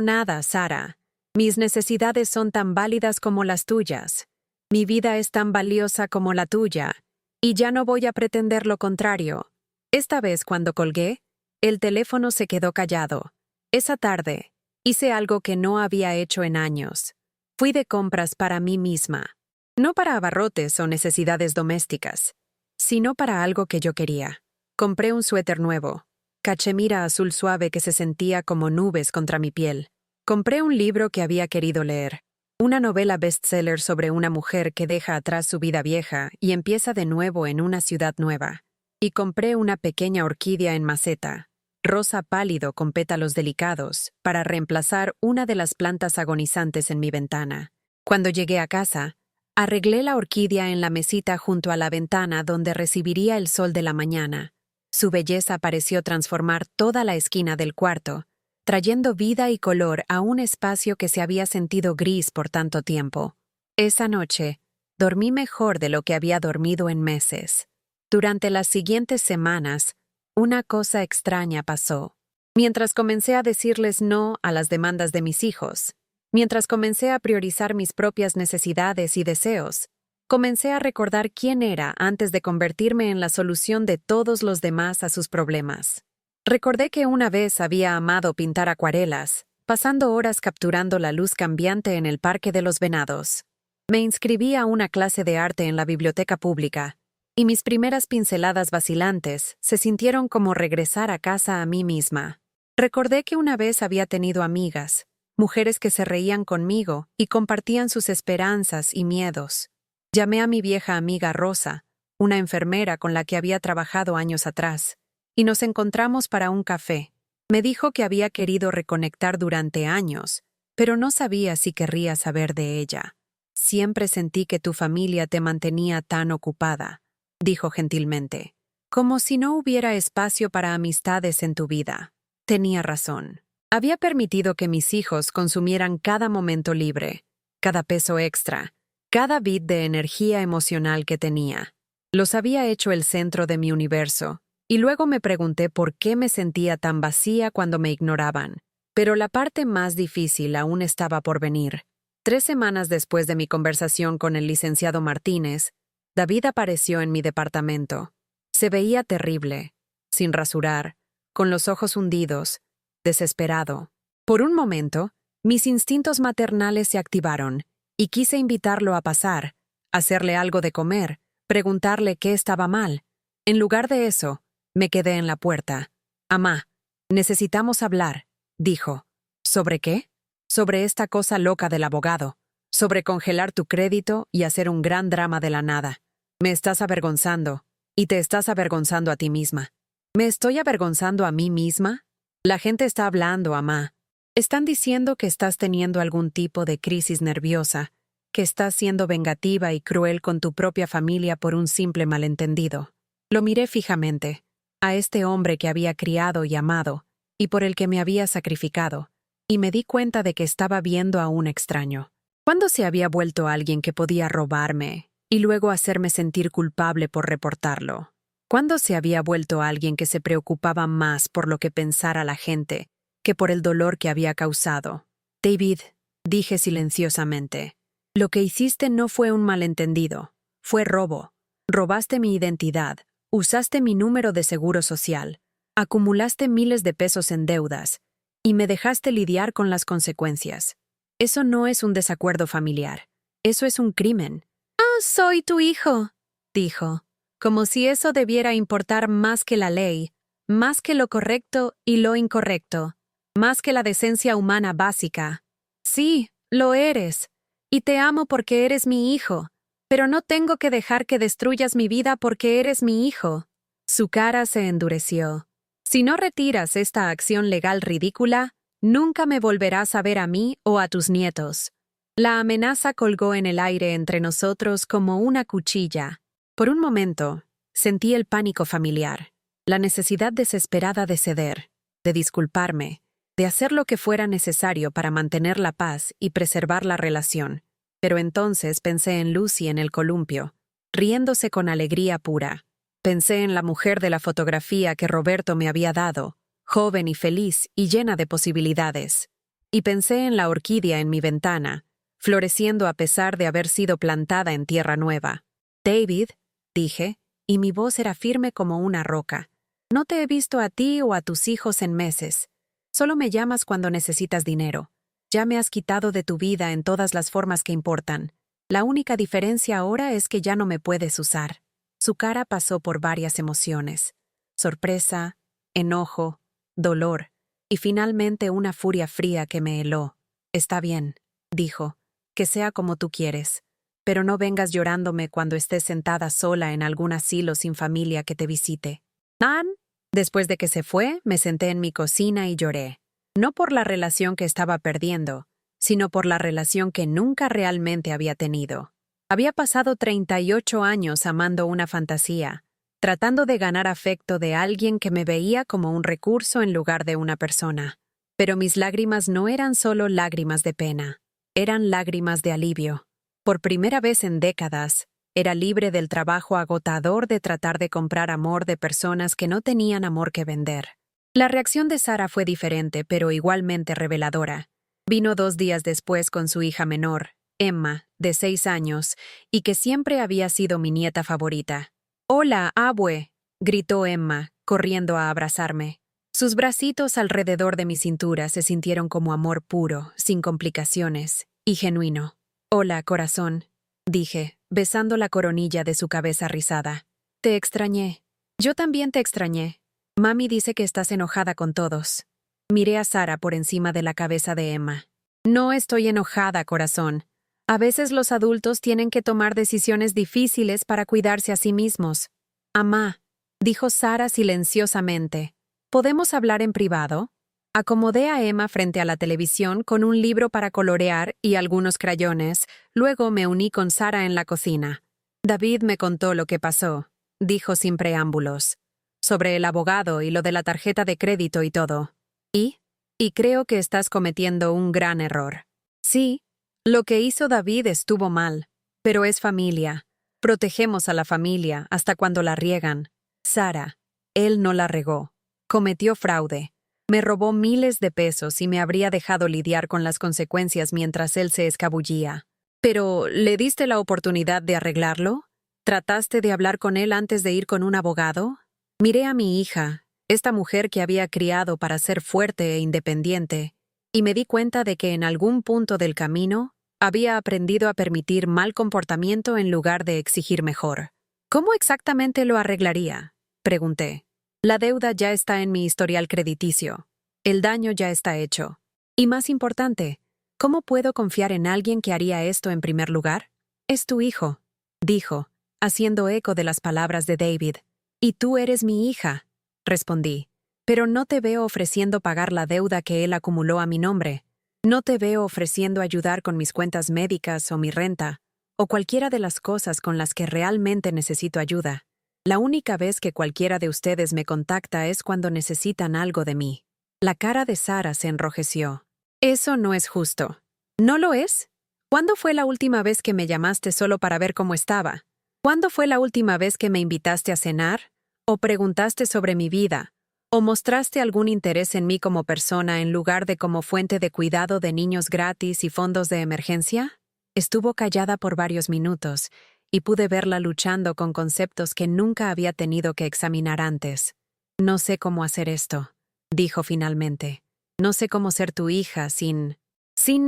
nada, Sara. Mis necesidades son tan válidas como las tuyas. Mi vida es tan valiosa como la tuya, y ya no voy a pretender lo contrario. Esta vez, cuando colgué, el teléfono se quedó callado. Esa tarde, hice algo que no había hecho en años. Fui de compras para mí misma. No para abarrotes o necesidades domésticas, sino para algo que yo quería. Compré un suéter nuevo, cachemira azul suave que se sentía como nubes contra mi piel. Compré un libro que había querido leer, una novela bestseller sobre una mujer que deja atrás su vida vieja y empieza de nuevo en una ciudad nueva. Y compré una pequeña orquídea en maceta, rosa pálido con pétalos delicados, para reemplazar una de las plantas agonizantes en mi ventana. Cuando llegué a casa, arreglé la orquídea en la mesita junto a la ventana donde recibiría el sol de la mañana. Su belleza pareció transformar toda la esquina del cuarto, trayendo vida y color a un espacio que se había sentido gris por tanto tiempo. Esa noche, dormí mejor de lo que había dormido en meses. Durante las siguientes semanas, una cosa extraña pasó. Mientras comencé a decirles no a las demandas de mis hijos, mientras comencé a priorizar mis propias necesidades y deseos, comencé a recordar quién era antes de convertirme en la solución de todos los demás a sus problemas. Recordé que una vez había amado pintar acuarelas, pasando horas capturando la luz cambiante en el Parque de los Venados. Me inscribí a una clase de arte en la biblioteca pública, y mis primeras pinceladas vacilantes se sintieron como regresar a casa a mí misma. Recordé que una vez había tenido amigas, mujeres que se reían conmigo y compartían sus esperanzas y miedos. Llamé a mi vieja amiga Rosa, una enfermera con la que había trabajado años atrás, y nos encontramos para un café. Me dijo que había querido reconectar durante años, pero no sabía si querría saber de ella. Siempre sentí que tu familia te mantenía tan ocupada, dijo gentilmente, como si no hubiera espacio para amistades en tu vida. Tenía razón. Había permitido que mis hijos consumieran cada momento libre, cada peso extra, cada bit de energía emocional que tenía. Los había hecho el centro de mi universo, y luego me pregunté por qué me sentía tan vacía cuando me ignoraban. Pero la parte más difícil aún estaba por venir. 3 semanas después de mi conversación con el licenciado Martínez, David apareció en mi departamento. Se veía terrible, sin rasurar, con los ojos hundidos, desesperado. Por un momento, mis instintos maternales se activaron, y quise invitarlo a pasar, hacerle algo de comer, preguntarle qué estaba mal. En lugar de eso, me quedé en la puerta. «Amá, necesitamos hablar», dijo. «¿Sobre qué?» «Sobre esta cosa loca del abogado. Sobre congelar tu crédito y hacer un gran drama de la nada. Me estás avergonzando, y te estás avergonzando a ti misma». «¿Me estoy avergonzando a mí misma?» «La gente está hablando, amá. Están diciendo que estás teniendo algún tipo de crisis nerviosa, que estás siendo vengativa y cruel con tu propia familia por un simple malentendido». Lo miré fijamente, a este hombre que había criado y amado, y por el que me había sacrificado, y me di cuenta de que estaba viendo a un extraño. ¿Cuándo se había vuelto alguien que podía robarme y luego hacerme sentir culpable por reportarlo? ¿Cuándo se había vuelto alguien que se preocupaba más por lo que pensara la gente que por el dolor que había causado? «David», dije silenciosamente, «lo que hiciste no fue un malentendido. Fue robo. Robaste mi identidad. Usaste mi número de seguro social. Acumulaste miles de pesos en deudas. Y me dejaste lidiar con las consecuencias. Eso no es un desacuerdo familiar. Eso es un crimen. «Ah, soy tu hijo», dijo, como si eso debiera importar más que la ley, más que lo correcto y lo incorrecto, más que la decencia humana básica. Sí, lo eres. Y te amo porque eres mi hijo. Pero no tengo que dejar que destruyas mi vida porque eres mi hijo. Su cara se endureció. Si no retiras esta acción legal ridícula, nunca me volverás a ver a mí o a tus nietos. La amenaza colgó en el aire entre nosotros como una cuchilla. Por un momento, sentí el pánico familiar, la necesidad desesperada de ceder, de disculparme, de hacer lo que fuera necesario para mantener la paz y preservar la relación. Pero entonces pensé en Lucy en el columpio, riéndose con alegría pura. Pensé en la mujer de la fotografía que Roberto me había dado, joven y feliz y llena de posibilidades. Y pensé en la orquídea en mi ventana, floreciendo a pesar de haber sido plantada en tierra nueva. «David», dije, y mi voz era firme como una roca. «No te he visto a ti o a tus hijos en meses. Solo me llamas cuando necesitas dinero. Ya me has quitado de tu vida en todas las formas que importan. La única diferencia ahora es que ya no me puedes usar». Su cara pasó por varias emociones: sorpresa, enojo, dolor, y finalmente una furia fría que me heló. «Está bien», dijo, «que sea como tú quieres. Pero no vengas llorándome cuando estés sentada sola en algún asilo sin familia que te visite». «Nan». Después de que se fue, me senté en mi cocina y lloré. No por la relación que estaba perdiendo, sino por la relación que nunca realmente había tenido. Había pasado 38 años amando una fantasía, tratando de ganar afecto de alguien que me veía como un recurso en lugar de una persona. Pero mis lágrimas no eran solo lágrimas de pena, eran lágrimas de alivio. Por primera vez en décadas, era libre del trabajo agotador de tratar de comprar amor de personas que no tenían amor que vender. La reacción de Sara fue diferente, pero igualmente reveladora. Vino 2 días después con su hija menor, Emma, de 6 años, y que siempre había sido mi nieta favorita. «Hola, abue», gritó Emma, corriendo a abrazarme. Sus bracitos alrededor de mi cintura se sintieron como amor puro, sin complicaciones, y genuino. «Hola, corazón», dije, besando la coronilla de su cabeza rizada. «Te extrañé». «Yo también te extrañé. Mami dice que estás enojada con todos». Miré a Sara por encima de la cabeza de Emma. «No estoy enojada, corazón. A veces los adultos tienen que tomar decisiones difíciles para cuidarse a sí mismos». «Amá», dijo Sara silenciosamente, «¿podemos hablar en privado?» Acomodé a Emma frente a la televisión con un libro para colorear y algunos crayones. Luego me uní con Sara en la cocina. «David me contó lo que pasó», dijo sin preámbulos, «sobre el abogado y lo de la tarjeta de crédito y todo. Y creo que estás cometiendo un gran error». «Sí, lo que hizo David estuvo mal, pero es familia. Protegemos a la familia hasta cuando la riegan. Sara, él no la regó. Cometió fraude. Me robó miles de pesos y me habría dejado lidiar con las consecuencias mientras él se escabullía. Pero, ¿le diste la oportunidad de arreglarlo? ¿Trataste de hablar con él antes de ir con un abogado?» Miré a mi hija, esta mujer que había criado para ser fuerte e independiente, y me di cuenta de que en algún punto del camino había aprendido a permitir mal comportamiento en lugar de exigir mejor. «¿Cómo exactamente lo arreglaría?», pregunté. «La deuda ya está en mi historial crediticio. El daño ya está hecho. Y más importante, ¿cómo puedo confiar en alguien que haría esto en primer lugar? Es tu hijo», dijo, haciendo eco de las palabras de David. «Y tú eres mi hija», respondí. «Pero no te veo ofreciendo pagar la deuda que él acumuló a mi nombre. No te veo ofreciendo ayudar con mis cuentas médicas o mi renta, o cualquiera de las cosas con las que realmente necesito ayuda. La única vez que cualquiera de ustedes me contacta es cuando necesitan algo de mí». La cara de Sara se enrojeció. «Eso no es justo». «¿No lo es? ¿Cuándo fue la última vez que me llamaste solo para ver cómo estaba? ¿Cuándo fue la última vez que me invitaste a cenar? ¿O preguntaste sobre mi vida? ¿O mostraste algún interés en mí como persona en lugar de como fuente de cuidado de niños gratis y fondos de emergencia?» Estuvo callada por varios minutos, y pude verla luchando con conceptos que nunca había tenido que examinar antes. No sé cómo hacer esto, dijo finalmente. No sé cómo ser tu hija sin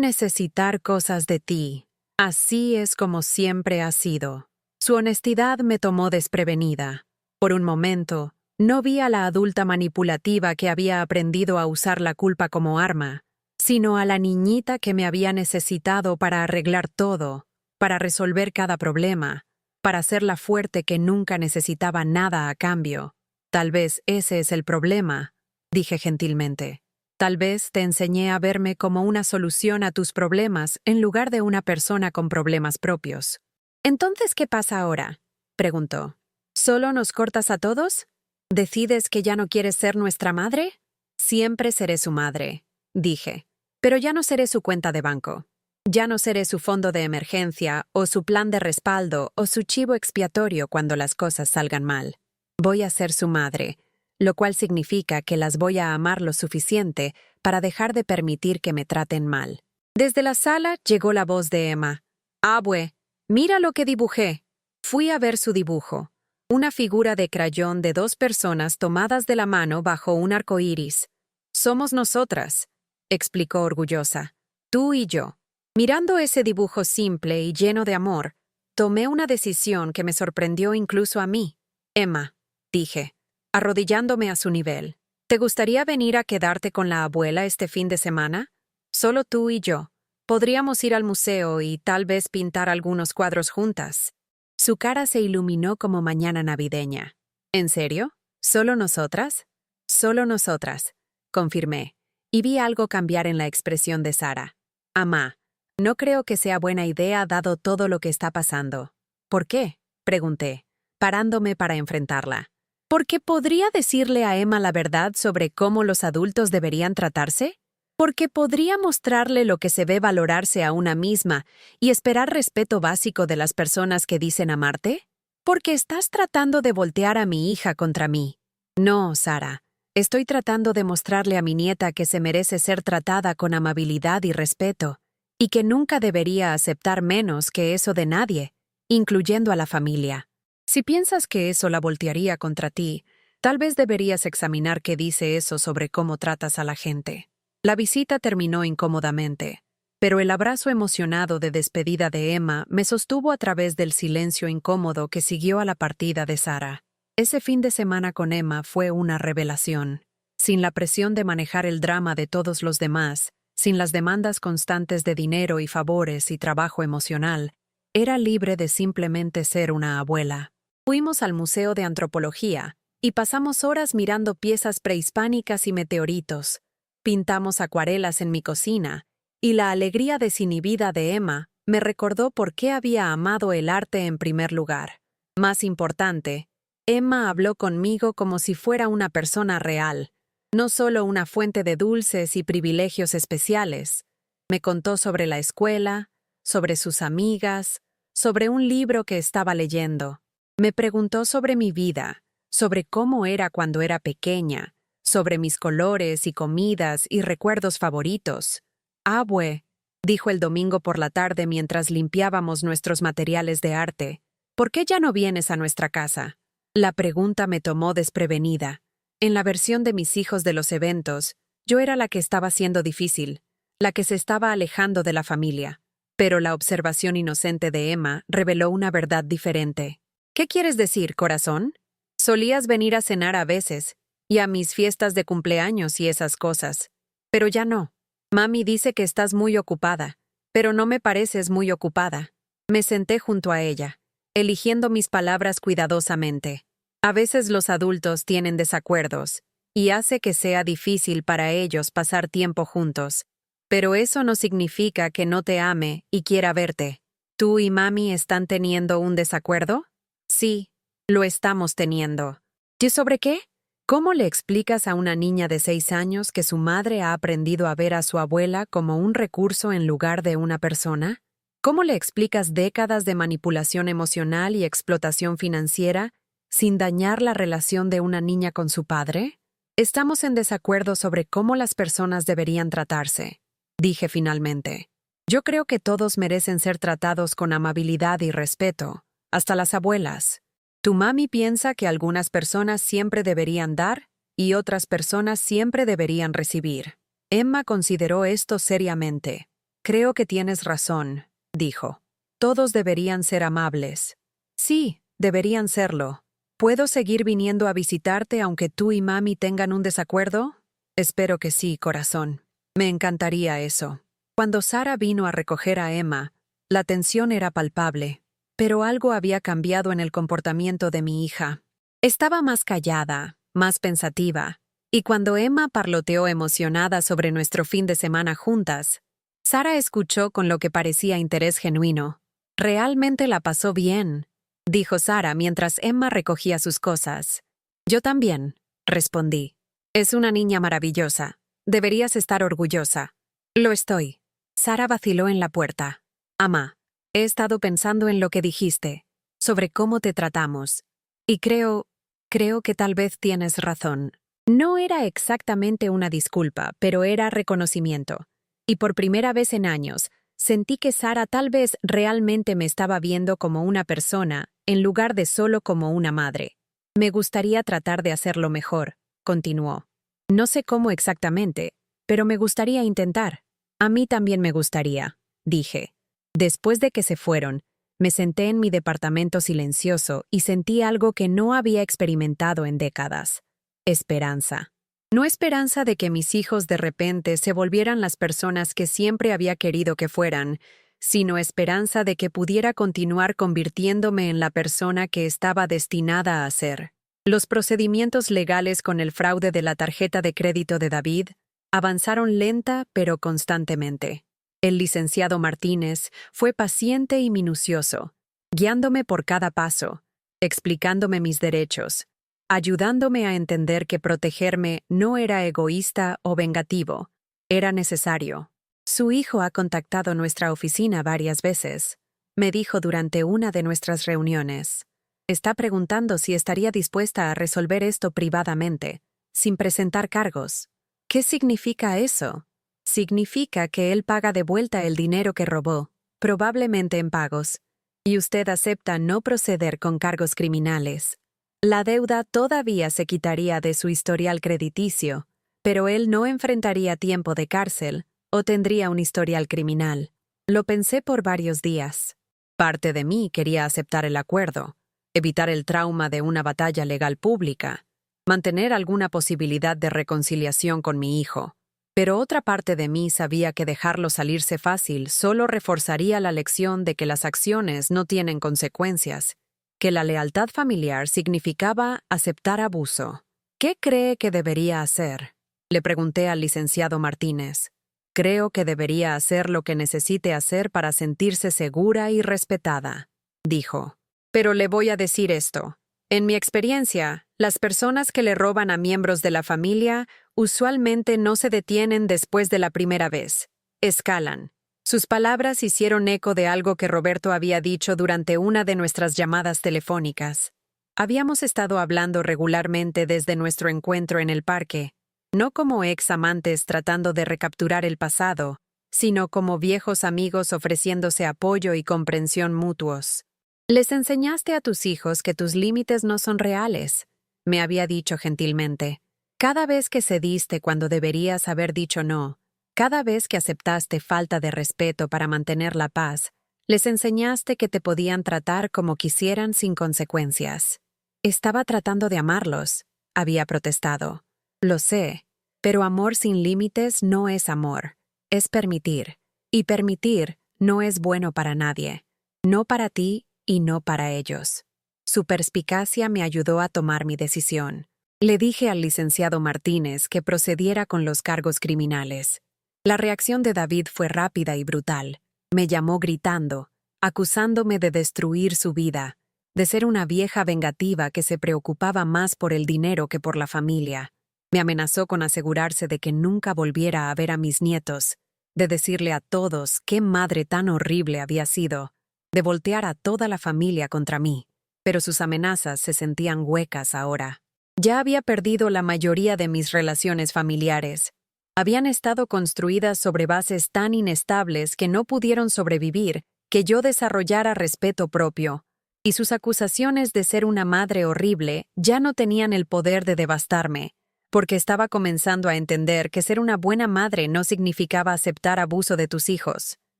necesitar cosas de ti. Así es como siempre ha sido. Su honestidad me tomó desprevenida. Por un momento, no vi a la adulta manipulativa que había aprendido a usar la culpa como arma, sino a la niñita que me había necesitado para arreglar todo, para resolver cada problema, para ser la fuerte que nunca necesitaba nada a cambio. Tal vez ese es el problema, dije gentilmente. Tal vez te enseñé a verme como una solución a tus problemas en lugar de una persona con problemas propios. ¿Entonces qué pasa ahora?, preguntó. ¿Solo nos cortas a todos? ¿Decides que ya no quieres ser nuestra madre? Siempre seré su madre, dije. Pero ya no seré su cuenta de banco. Ya no seré su fondo de emergencia, o su plan de respaldo, o su chivo expiatorio cuando las cosas salgan mal. Voy a ser su madre, lo cual significa que las voy a amar lo suficiente para dejar de permitir que me traten mal. Desde la sala llegó la voz de Emma. «Abue, mira lo que dibujé». Fui a ver su dibujo. Una figura de crayón de 2 personas tomadas de la mano bajo un arco iris. «Somos nosotras», explicó orgullosa. «Tú y yo». Mirando ese dibujo simple y lleno de amor, tomé una decisión que me sorprendió incluso a mí. «Emma», dije, arrodillándome a su nivel, ¿te gustaría venir a quedarte con la abuela este fin de semana? Solo tú y yo. Podríamos ir al museo y tal vez pintar algunos cuadros juntas. Su cara se iluminó como mañana navideña. ¿En serio? ¿Solo nosotras? Solo nosotras, confirmé, y vi algo cambiar en la expresión de Sara. Amá, no creo que sea buena idea dado todo lo que está pasando. ¿Por qué?, pregunté, parándome para enfrentarla. ¿Porque podría decirle a Emma la verdad sobre cómo los adultos deberían tratarse? ¿Porque podría mostrarle lo que se ve valorarse a una misma y esperar respeto básico de las personas que dicen amarte? ¿Porque estás tratando de voltear a mi hija contra mí? No, Sara. Estoy tratando de mostrarle a mi nieta que se merece ser tratada con amabilidad y respeto, y que nunca debería aceptar menos que eso de nadie, incluyendo a la familia. Si piensas que eso la voltearía contra ti, tal vez deberías examinar qué dice eso sobre cómo tratas a la gente. La visita terminó incómodamente, pero el abrazo emocionado de despedida de Emma me sostuvo a través del silencio incómodo que siguió a la partida de Sara. Ese fin de semana con Emma fue una revelación. Sin la presión de manejar el drama de todos los demás, sin las demandas constantes de dinero y favores y trabajo emocional, era libre de simplemente ser una abuela. Fuimos al Museo de Antropología y pasamos horas mirando piezas prehispánicas y meteoritos. Pintamos acuarelas en mi cocina, y la alegría desinhibida de Emma me recordó por qué había amado el arte en primer lugar. Más importante, Emma habló conmigo como si fuera una persona real, no solo una fuente de dulces y privilegios especiales. Me contó sobre la escuela, sobre sus amigas, sobre un libro que estaba leyendo. Me preguntó sobre mi vida, sobre cómo era cuando era pequeña, sobre mis colores y comidas y recuerdos favoritos. «Abue», dijo el domingo por la tarde mientras limpiábamos nuestros materiales de arte, «¿por qué ya no vienes a nuestra casa?». La pregunta me tomó desprevenida. En la versión de mis hijos de los eventos, yo era la que estaba siendo difícil, la que se estaba alejando de la familia. Pero la observación inocente de Emma reveló una verdad diferente. «¿Qué quieres decir, corazón? Solías venir a cenar a veces, y a mis fiestas de cumpleaños y esas cosas. Pero ya no. Mami dice que estás muy ocupada, pero no me pareces muy ocupada». Me senté junto a ella, eligiendo mis palabras cuidadosamente. A veces los adultos tienen desacuerdos, y hace que sea difícil para ellos pasar tiempo juntos. Pero eso no significa que no te ame y quiera verte. ¿Tú y mami están teniendo un desacuerdo? Sí, lo estamos teniendo. ¿Y sobre qué? ¿Cómo le explicas a una niña de 6 años que su madre ha aprendido a ver a su abuela como un recurso en lugar de una persona? ¿Cómo le explicas décadas de manipulación emocional y explotación financiera sin dañar la relación de una niña con su padre? Estamos en desacuerdo sobre cómo las personas deberían tratarse, dije finalmente. Yo creo que todos merecen ser tratados con amabilidad y respeto, hasta las abuelas. Tu mami piensa que algunas personas siempre deberían dar y otras personas siempre deberían recibir. Emma consideró esto seriamente. Creo que tienes razón, dijo. Todos deberían ser amables. Sí, deberían serlo. ¿Puedo seguir viniendo a visitarte aunque tú y mami tengan un desacuerdo? Espero que sí, corazón. Me encantaría eso. Cuando Sara vino a recoger a Emma, la tensión era palpable, pero algo había cambiado en el comportamiento de mi hija. Estaba más callada, más pensativa, y cuando Emma parloteó emocionada sobre nuestro fin de semana juntas, Sara escuchó con lo que parecía interés genuino. Realmente la pasó bien, dijo Sara mientras Emma recogía sus cosas. Yo también, respondí. Es una niña maravillosa. Deberías estar orgullosa. Lo estoy. Sara vaciló en la puerta. Ama, he estado pensando en lo que dijiste, sobre cómo te tratamos. Y creo que tal vez tienes razón. No era exactamente una disculpa, pero era reconocimiento. Y por primera vez en años, sentí que Sara tal vez realmente me estaba viendo como una persona, en lugar de solo como una madre. Me gustaría tratar de hacerlo mejor, continuó. No sé cómo exactamente, pero me gustaría intentar. A mí también me gustaría, dije. Después de que se fueron, me senté en mi departamento silencioso y sentí algo que no había experimentado en décadas. Esperanza. No esperanza de que mis hijos de repente se volvieran las personas que siempre había querido que fueran, sino esperanza de que pudiera continuar convirtiéndome en la persona que estaba destinada a ser. Los procedimientos legales con el fraude de la tarjeta de crédito de David avanzaron lenta pero constantemente. El licenciado Martínez fue paciente y minucioso, guiándome por cada paso, explicándome mis derechos, ayudándome a entender que protegerme no era egoísta o vengativo, era necesario. Su hijo ha contactado nuestra oficina varias veces, me dijo durante una de nuestras reuniones. Está preguntando si estaría dispuesta a resolver esto privadamente, sin presentar cargos. ¿Qué significa eso? Significa que él paga de vuelta el dinero que robó, probablemente en pagos, y usted acepta no proceder con cargos criminales. La deuda todavía se quitaría de su historial crediticio, pero él no enfrentaría tiempo de cárcel o tendría un historial criminal. Lo pensé por varios días. Parte de mí quería aceptar el acuerdo, evitar el trauma de una batalla legal pública, mantener alguna posibilidad de reconciliación con mi hijo. Pero otra parte de mí sabía que dejarlo salirse fácil solo reforzaría la lección de que las acciones no tienen consecuencias, que la lealtad familiar significaba aceptar abuso. ¿Qué cree que debería hacer? Le pregunté al licenciado Martínez. Creo que debería hacer lo que necesite hacer para sentirse segura y respetada, dijo. Pero le voy a decir esto. En mi experiencia, las personas que le roban a miembros de la familia usualmente no se detienen después de la primera vez. Escalan. Sus palabras hicieron eco de algo que Roberto había dicho durante una de nuestras llamadas telefónicas. Habíamos estado hablando regularmente desde nuestro encuentro en el parque, no como ex amantes tratando de recapturar el pasado, sino como viejos amigos ofreciéndose apoyo y comprensión mutuos. Les enseñaste a tus hijos que tus límites no son reales, me había dicho gentilmente. Cada vez que cediste cuando deberías haber dicho no, cada vez que aceptaste falta de respeto para mantener la paz, les enseñaste que te podían tratar como quisieran sin consecuencias. Estaba tratando de amarlos, había protestado. Lo sé, pero amor sin límites no es amor, es permitir. Y permitir no es bueno para nadie, no para ti y no para ellos. Su perspicacia me ayudó a tomar mi decisión. Le dije al licenciado Martínez que procediera con los cargos criminales. La reacción de David fue rápida y brutal. Me llamó gritando, acusándome de destruir su vida, de ser una vieja vengativa que se preocupaba más por el dinero que por la familia. Me amenazó con asegurarse de que nunca volviera a ver a mis nietos, de decirle a todos qué madre tan horrible había sido, de voltear a toda la familia contra mí. Pero sus amenazas se sentían huecas ahora. Ya había perdido la mayoría de mis relaciones familiares. Habían estado construidas sobre bases tan inestables que no pudieron sobrevivir que yo desarrollara respeto propio. y sus acusaciones de ser una madre horrible ya no tenían el poder de devastarme, porque estaba comenzando a entender que ser una buena madre no significaba aceptar abuso de tus hijos.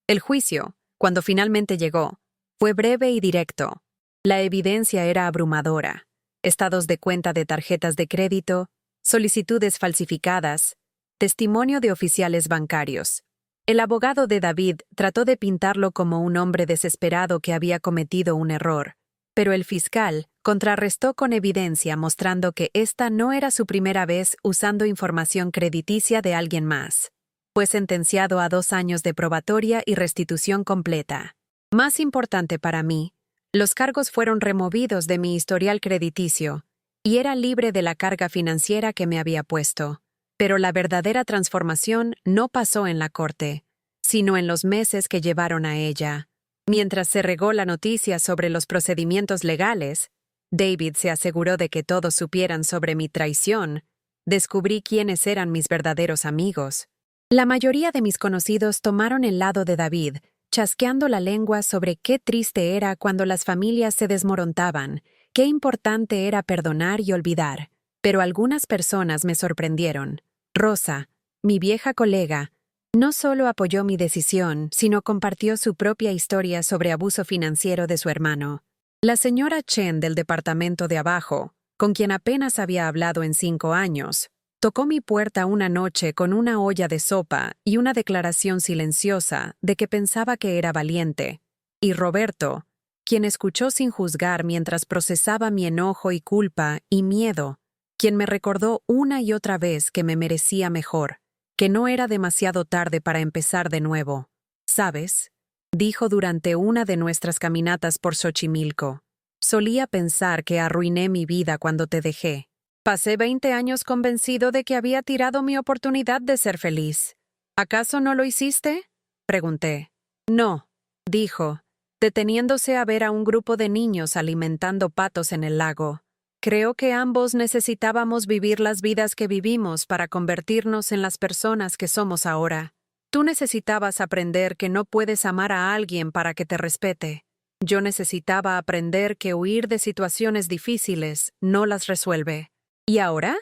El juicio, cuando finalmente llegó, fue breve y directo. La evidencia era abrumadora. Estados de cuenta de tarjetas de crédito, solicitudes falsificadas, testimonio de oficiales bancarios. El abogado de David trató de pintarlo como un hombre desesperado que había cometido un error, pero el fiscal contrarrestó con evidencia mostrando que esta no era su primera vez usando información crediticia de alguien más. Fue sentenciado a 2 años de probatoria y restitución completa. Más importante para mí, los cargos fueron removidos de mi historial crediticio y era libre de la carga financiera que me había puesto. Pero la verdadera transformación no pasó en la corte, sino en los meses que llevaron a ella. Mientras se regó la noticia sobre los procedimientos legales, David se aseguró de que todos supieran sobre mi traición. Descubrí quiénes eran mis verdaderos amigos. La mayoría de mis conocidos tomaron el lado de David, chasqueando la lengua sobre qué triste era cuando las familias se desmoronaban, qué importante era perdonar y olvidar. Pero algunas personas me sorprendieron. Rosa, mi vieja colega, no solo apoyó mi decisión, sino compartió su propia historia sobre abuso financiero de su hermano. La señora Chen del departamento de abajo, con quien apenas había hablado en 5 años, tocó mi puerta una noche con una olla de sopa y una declaración silenciosa de que pensaba que era valiente. Y Roberto, quien escuchó sin juzgar mientras procesaba mi enojo y culpa y miedo, quien me recordó una y otra vez que me merecía mejor, que no era demasiado tarde para empezar de nuevo. ¿Sabes?, dijo durante una de nuestras caminatas por Xochimilco. Solía pensar que arruiné mi vida cuando te dejé. Pasé 20 años convencido de que había tirado mi oportunidad de ser feliz. ¿Acaso no lo hiciste?, pregunté. No, dijo, deteniéndose a ver a un grupo de niños alimentando patos en el lago. Creo que ambos necesitábamos vivir las vidas que vivimos para convertirnos en las personas que somos ahora. Tú necesitabas aprender que no puedes amar a alguien para que te respete. Yo necesitaba aprender que huir de situaciones difíciles no las resuelve. ¿Y ahora?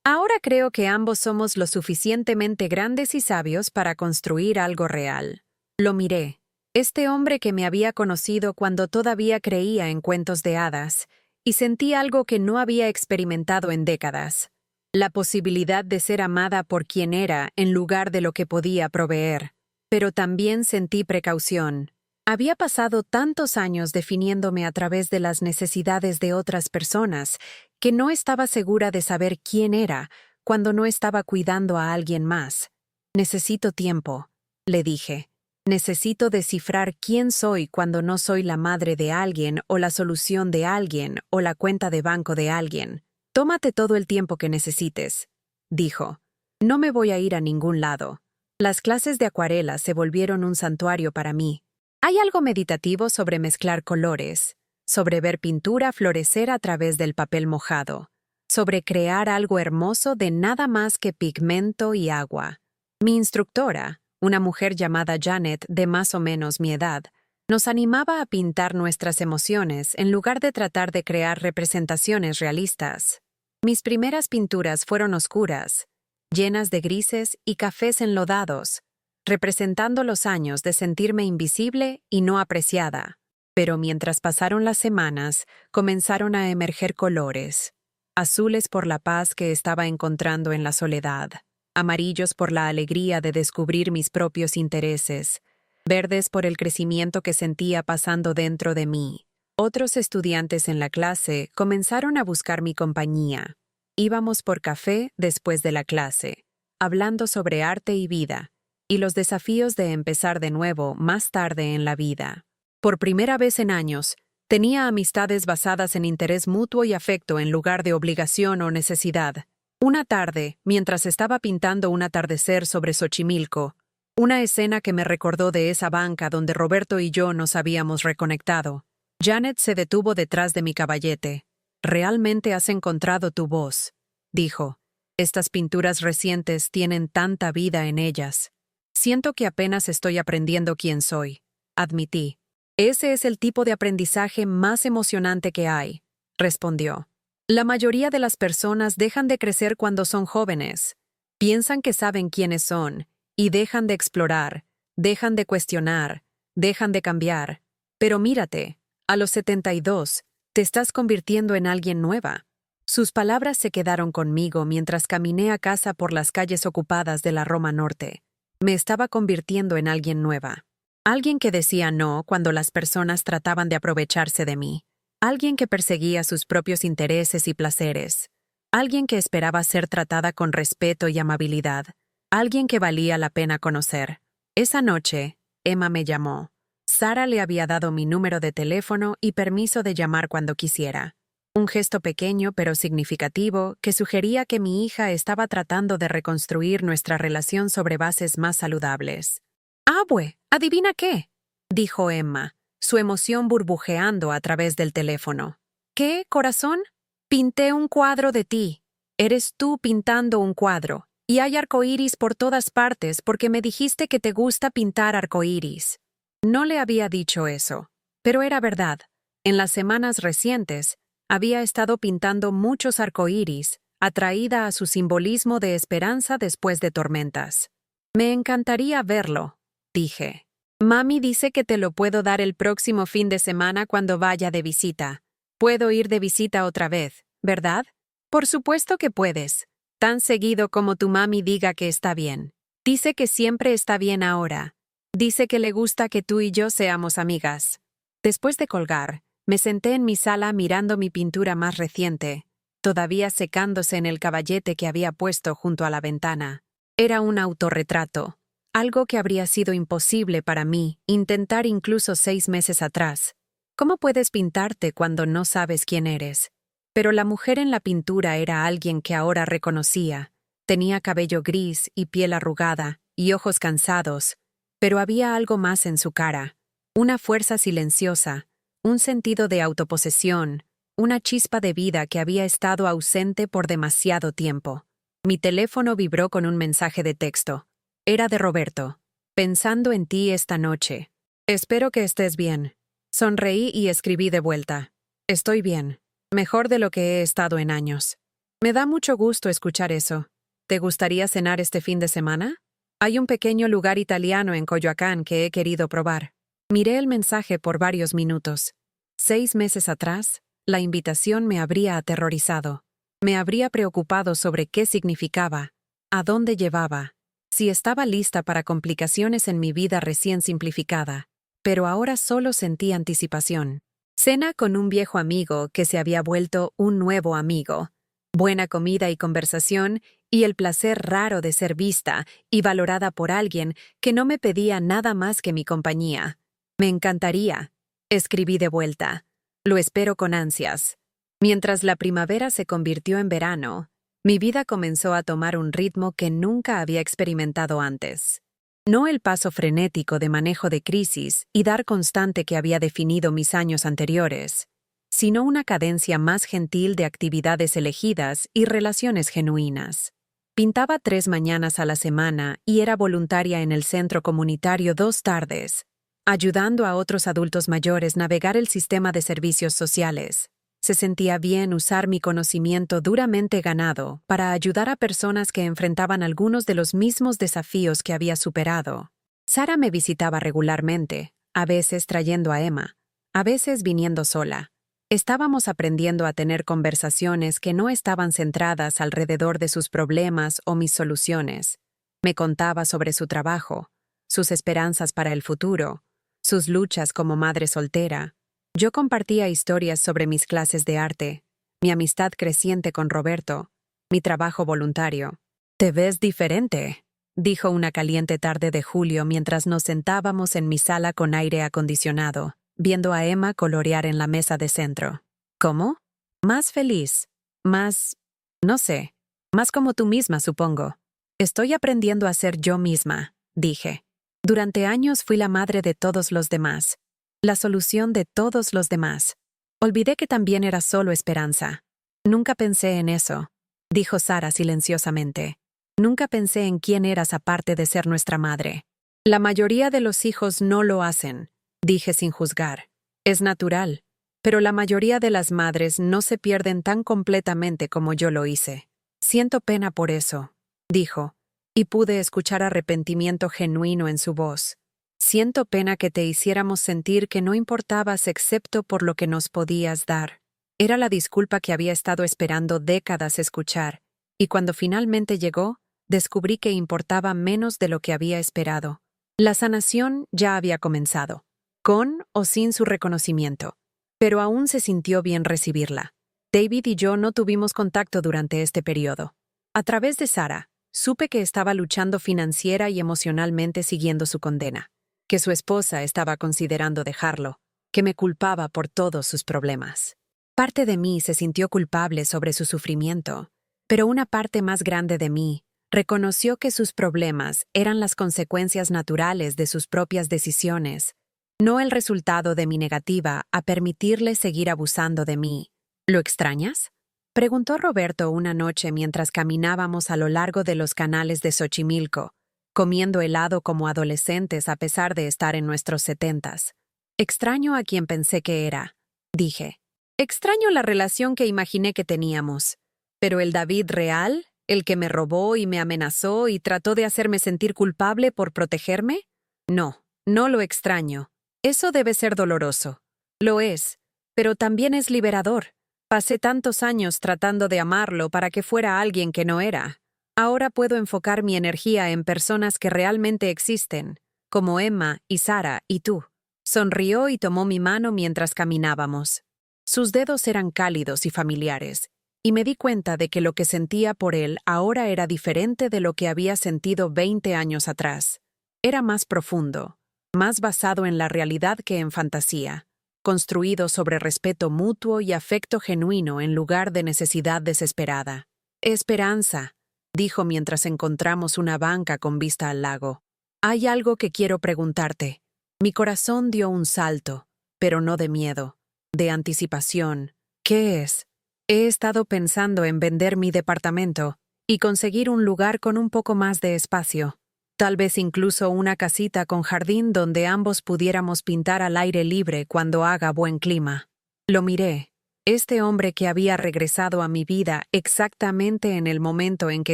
Ahora creo que ambos somos lo suficientemente grandes y sabios para construir algo real. Lo miré. Este hombre que me había conocido cuando todavía creía en cuentos de hadas, y sentí algo que no había experimentado en décadas. La posibilidad de ser amada por quien era en lugar de lo que podía proveer. Pero también sentí precaución. Había pasado tantos años definiéndome a través de las necesidades de otras personas que no estaba segura de saber quién era cuando no estaba cuidando a alguien más. Necesito tiempo, le dije. Necesito descifrar quién soy cuando no soy la madre de alguien o la solución de alguien o la cuenta de banco de alguien. Tómate todo el tiempo que necesites, dijo. No me voy a ir a ningún lado. Las clases de acuarela se volvieron un santuario para mí. Hay algo meditativo sobre mezclar colores, sobre ver pintura florecer a través del papel mojado, sobre crear algo hermoso de nada más que pigmento y agua. Mi instructora, una mujer llamada Janet de más o menos mi edad, nos animaba a pintar nuestras emociones en lugar de tratar de crear representaciones realistas. Mis primeras pinturas fueron oscuras, llenas de grises y cafés enlodados, representando los años de sentirme invisible y no apreciada. Pero mientras pasaron las semanas, comenzaron a emerger colores, azules por la paz que estaba encontrando en la soledad, amarillos por la alegría de descubrir mis propios intereses, verdes por el crecimiento que sentía pasando dentro de mí. Otros estudiantes en la clase comenzaron a buscar mi compañía. Íbamos por café después de la clase, hablando sobre arte y vida, y los desafíos de empezar de nuevo más tarde en la vida. Por primera vez en años, tenía amistades basadas en interés mutuo y afecto en lugar de obligación o necesidad. Una tarde, mientras estaba pintando un atardecer sobre Xochimilco, una escena que me recordó de esa banca donde Roberto y yo nos habíamos reconectado, Janet se detuvo detrás de mi caballete. «Realmente has encontrado tu voz», dijo. «Estas pinturas recientes tienen tanta vida en ellas. Siento que apenas estoy aprendiendo quién soy», admití. Ese es el tipo de aprendizaje más emocionante que hay, respondió. La mayoría de las personas dejan de crecer cuando son jóvenes. Piensan que saben quiénes son y dejan de explorar, dejan de cuestionar, dejan de cambiar. Pero mírate, a los 72, te estás convirtiendo en alguien nueva. Sus palabras se quedaron conmigo mientras caminé a casa por las calles ocupadas de la Roma Norte. Me estaba convirtiendo en alguien nueva. Alguien que decía no cuando las personas trataban de aprovecharse de mí. Alguien que perseguía sus propios intereses y placeres. Alguien que esperaba ser tratada con respeto y amabilidad. Alguien que valía la pena conocer. Esa noche, Emma me llamó. Sara le había dado mi número de teléfono y permiso de llamar cuando quisiera. Un gesto pequeño pero significativo que sugería que mi hija estaba tratando de reconstruir nuestra relación sobre bases más saludables. «Abue, ¿adivina qué?», dijo Emma, su emoción burbujeando a través del teléfono. «¿Qué, corazón? Pinté un cuadro de ti. Eres tú pintando un cuadro. Y hay arcoíris por todas partes porque me dijiste que te gusta pintar arcoíris». No le había dicho eso, pero era verdad. En las semanas recientes, había estado pintando muchos arcoíris, atraída a su simbolismo de esperanza después de tormentas. «Me encantaría verlo», dije. «Mami dice que te lo puedo dar el próximo fin de semana cuando vaya de visita. Puedo ir de visita otra vez, ¿verdad?» «Por supuesto que puedes, tan seguido como tu mami diga que está bien. Dice que siempre está bien ahora. Dice que le gusta que tú y yo seamos amigas». Después de colgar, me senté en mi sala mirando mi pintura más reciente, todavía secándose en el caballete que había puesto junto a la ventana. Era un autorretrato, algo que habría sido imposible para mí intentar incluso 6 meses atrás. ¿Cómo puedes pintarte cuando no sabes quién eres? Pero la mujer en la pintura era alguien que ahora reconocía. Tenía cabello gris y piel arrugada y ojos cansados, pero había algo más en su cara, una fuerza silenciosa, un sentido de autoposesión, una chispa de vida que había estado ausente por demasiado tiempo. Mi teléfono vibró con un mensaje de texto. Era de Roberto. «Pensando en ti esta noche. Espero que estés bien». Sonreí y escribí de vuelta. «Estoy bien. Mejor de lo que he estado en años». «Me da mucho gusto escuchar eso. ¿Te gustaría cenar este fin de semana? Hay un pequeño lugar italiano en Coyoacán que he querido probar». Miré el mensaje por varios minutos. 6 meses atrás, la invitación me habría aterrorizado. Me habría preocupado sobre qué significaba, a dónde llevaba, si estaba lista para complicaciones en mi vida recién simplificada. Pero ahora solo sentí anticipación. Cena con un viejo amigo que se había vuelto un nuevo amigo. Buena comida y conversación y el placer raro de ser vista y valorada por alguien que no me pedía nada más que mi compañía. «Me encantaría», escribí de vuelta. «Lo espero con ansias». Mientras la primavera se convirtió en verano, mi vida comenzó a tomar un ritmo que nunca había experimentado antes. No el paso frenético de manejo de crisis y dar constante que había definido mis años anteriores, sino una cadencia más gentil de actividades elegidas y relaciones genuinas. Pintaba 3 mañanas a la semana y era voluntaria en el centro comunitario 2 tardes, ayudando a otros adultos mayores navegar el sistema de servicios sociales. Se sentía bien usar mi conocimiento duramente ganado para ayudar a personas que enfrentaban algunos de los mismos desafíos que había superado. Sara me visitaba regularmente, a veces trayendo a Emma, a veces viniendo sola. Estábamos aprendiendo a tener conversaciones que no estaban centradas alrededor de sus problemas o mis soluciones. Me contaba sobre su trabajo, sus esperanzas para el futuro, sus luchas como madre soltera. Yo compartía historias sobre mis clases de arte, mi amistad creciente con Roberto, mi trabajo voluntario. «Te ves diferente», dijo una caliente tarde de julio mientras nos sentábamos en mi sala con aire acondicionado, viendo a Emma colorear en la mesa de centro. «¿Cómo?» «Más feliz. Más... no sé. Más como tú misma, supongo». «Estoy aprendiendo a ser yo misma», dije. «Durante años fui la madre de todos los demás. La solución de todos los demás. Olvidé que también era solo esperanza. Nunca pensé en eso», dijo Sara silenciosamente. «Nunca pensé en quién eras aparte de ser nuestra madre. La mayoría de los hijos no lo hacen», dije sin juzgar. Es natural, pero la mayoría de las madres no se pierden tan completamente como yo lo hice. Siento pena por eso, dijo, y pude escuchar arrepentimiento genuino en su voz. Siento pena que te hiciéramos sentir que no importabas excepto por lo que nos podías dar. Era la disculpa que había estado esperando décadas escuchar, y cuando finalmente llegó, descubrí que importaba menos de lo que había esperado. La sanación ya había comenzado, con o sin su reconocimiento, pero aún se sintió bien recibirla. David y yo no tuvimos contacto durante este periodo. A través de Sara, supe que estaba luchando financiera y emocionalmente siguiendo su condena, que su esposa estaba considerando dejarlo, que me culpaba por todos sus problemas. Parte de mí se sintió culpable sobre su sufrimiento, pero una parte más grande de mí reconoció que sus problemas eran las consecuencias naturales de sus propias decisiones, no el resultado de mi negativa a permitirle seguir abusando de mí. ¿Lo extrañas?, preguntó Roberto una noche mientras caminábamos a lo largo de los canales de Xochimilco, comiendo helado como adolescentes a pesar de estar en nuestros 70s. Extraño a quien pensé que era, dije. Extraño la relación que imaginé que teníamos, pero el David real, el que me robó y me amenazó y trató de hacerme sentir culpable por protegerme, no, no lo extraño. Eso debe ser doloroso. Lo es, pero también es liberador. Pasé tantos años tratando de amarlo para que fuera alguien que no era. Ahora puedo enfocar mi energía en personas que realmente existen, como Emma y Sara y tú. Sonrió y tomó mi mano mientras caminábamos. Sus dedos eran cálidos y familiares, y me di cuenta de que lo que sentía por él ahora era diferente de lo que había sentido 20 años atrás. Era más profundo, más basado en la realidad que en fantasía, construido sobre respeto mutuo y afecto genuino en lugar de necesidad desesperada. Esperanza, dijo mientras encontramos una banca con vista al lago. Hay algo que quiero preguntarte. Mi corazón dio un salto, pero no de miedo, de anticipación. ¿Qué es? He estado pensando en vender mi departamento y conseguir un lugar con un poco más de espacio. Tal vez incluso una casita con jardín donde ambos pudiéramos pintar al aire libre cuando haga buen clima. Lo miré. Este hombre que había regresado a mi vida exactamente en el momento en que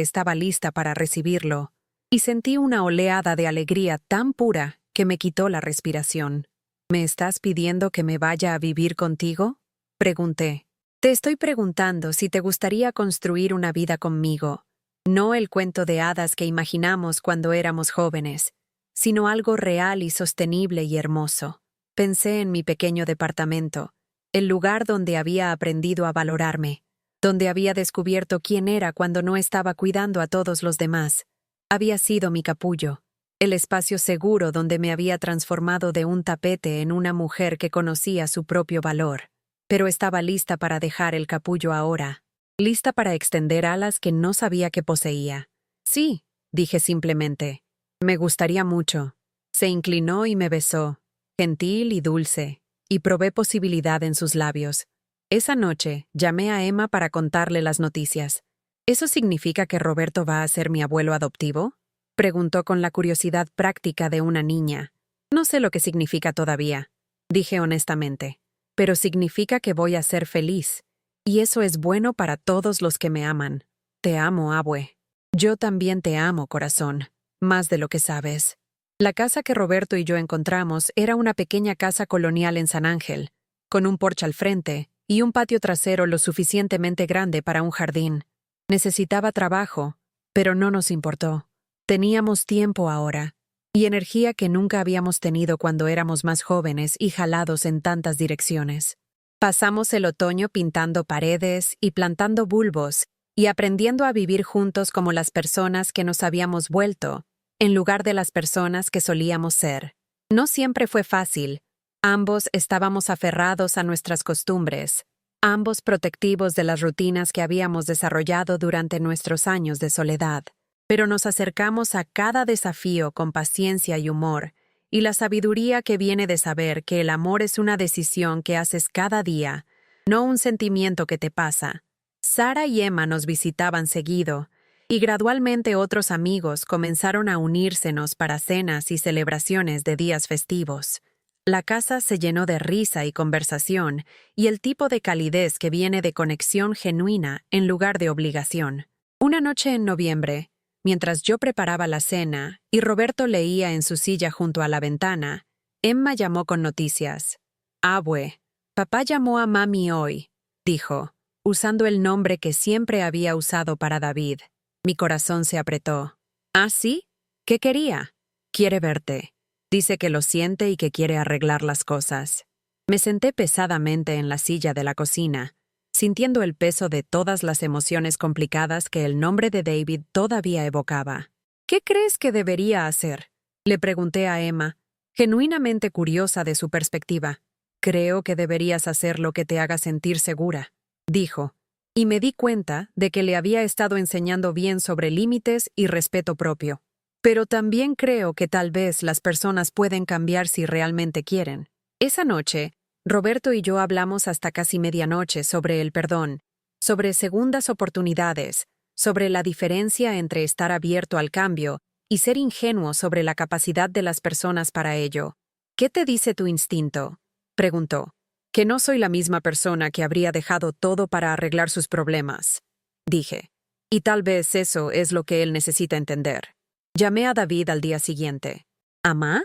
estaba lista para recibirlo, y sentí una oleada de alegría tan pura que me quitó la respiración. ¿Me estás pidiendo que me vaya a vivir contigo?, pregunté. Te estoy preguntando si te gustaría construir una vida conmigo, no el cuento de hadas que imaginamos cuando éramos jóvenes, sino algo real y sostenible y hermoso. Pensé en mi pequeño departamento, el lugar donde había aprendido a valorarme, donde había descubierto quién era cuando no estaba cuidando a todos los demás. Había sido mi capullo, el espacio seguro donde me había transformado de un tapete en una mujer que conocía su propio valor. Pero estaba lista para dejar el capullo ahora, lista para extender alas que no sabía que poseía. Sí, dije simplemente. Me gustaría mucho. Se inclinó y me besó, gentil y dulce, y probé posibilidad en sus labios. Esa noche llamé a Emma para contarle las noticias. ¿Eso significa que Roberto va a ser mi abuelo adoptivo?, preguntó con la curiosidad práctica de una niña. No sé lo que significa todavía, dije honestamente, pero significa que voy a ser feliz, y eso es bueno para todos los que me aman. Te amo, abue. Yo también te amo, corazón, más de lo que sabes. La casa que Roberto y yo encontramos era una pequeña casa colonial en San Ángel, con un porche al frente y un patio trasero lo suficientemente grande para un jardín. Necesitaba trabajo, pero no nos importó. Teníamos tiempo ahora, y energía que nunca habíamos tenido cuando éramos más jóvenes y jalados en tantas direcciones. Pasamos el otoño pintando paredes y plantando bulbos y aprendiendo a vivir juntos como las personas que nos habíamos vuelto, en lugar de las personas que solíamos ser. No siempre fue fácil. Ambos estábamos aferrados a nuestras costumbres, ambos protectivos de las rutinas que habíamos desarrollado durante nuestros años de soledad. Pero nos acercamos a cada desafío con paciencia y humor, y la sabiduría que viene de saber que el amor es una decisión que haces cada día, no un sentimiento que te pasa. Sara y Emma nos visitaban seguido, y gradualmente otros amigos comenzaron a unírsenos para cenas y celebraciones de días festivos. La casa se llenó de risa y conversación, y el tipo de calidez que viene de conexión genuina en lugar de obligación. Una noche en noviembre, mientras yo preparaba la cena y Roberto leía en su silla junto a la ventana, Emma llamó con noticias. Abue, papá llamó a mami hoy, dijo, usando el nombre que siempre había usado para David. Mi corazón se apretó. ¿Ah, sí? ¿Qué quería? Quiere verte. Dice que lo siente y que quiere arreglar las cosas. Me senté pesadamente en la silla de la cocina, sintiendo el peso de todas las emociones complicadas que el nombre de David todavía evocaba. ¿Qué crees que debería hacer? Le pregunté a Emma, genuinamente curiosa de su perspectiva. Creo que deberías hacer lo que te haga sentir segura, dijo, y me di cuenta de que le había estado enseñando bien sobre límites y respeto propio. Pero también creo que tal vez las personas pueden cambiar si realmente quieren. Esa noche, Roberto y yo hablamos hasta casi medianoche sobre el perdón, sobre segundas oportunidades, sobre la diferencia entre estar abierto al cambio y ser ingenuo sobre la capacidad de las personas para ello. ¿Qué te dice tu instinto?, preguntó. Que no soy la misma persona que habría dejado todo para arreglar sus problemas, dije. Y tal vez eso es lo que él necesita entender. Llamé a David al día siguiente. ¿Amá?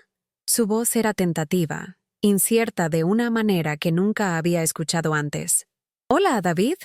Su voz era tentativa, incierta de una manera que nunca había escuchado antes. Hola, David.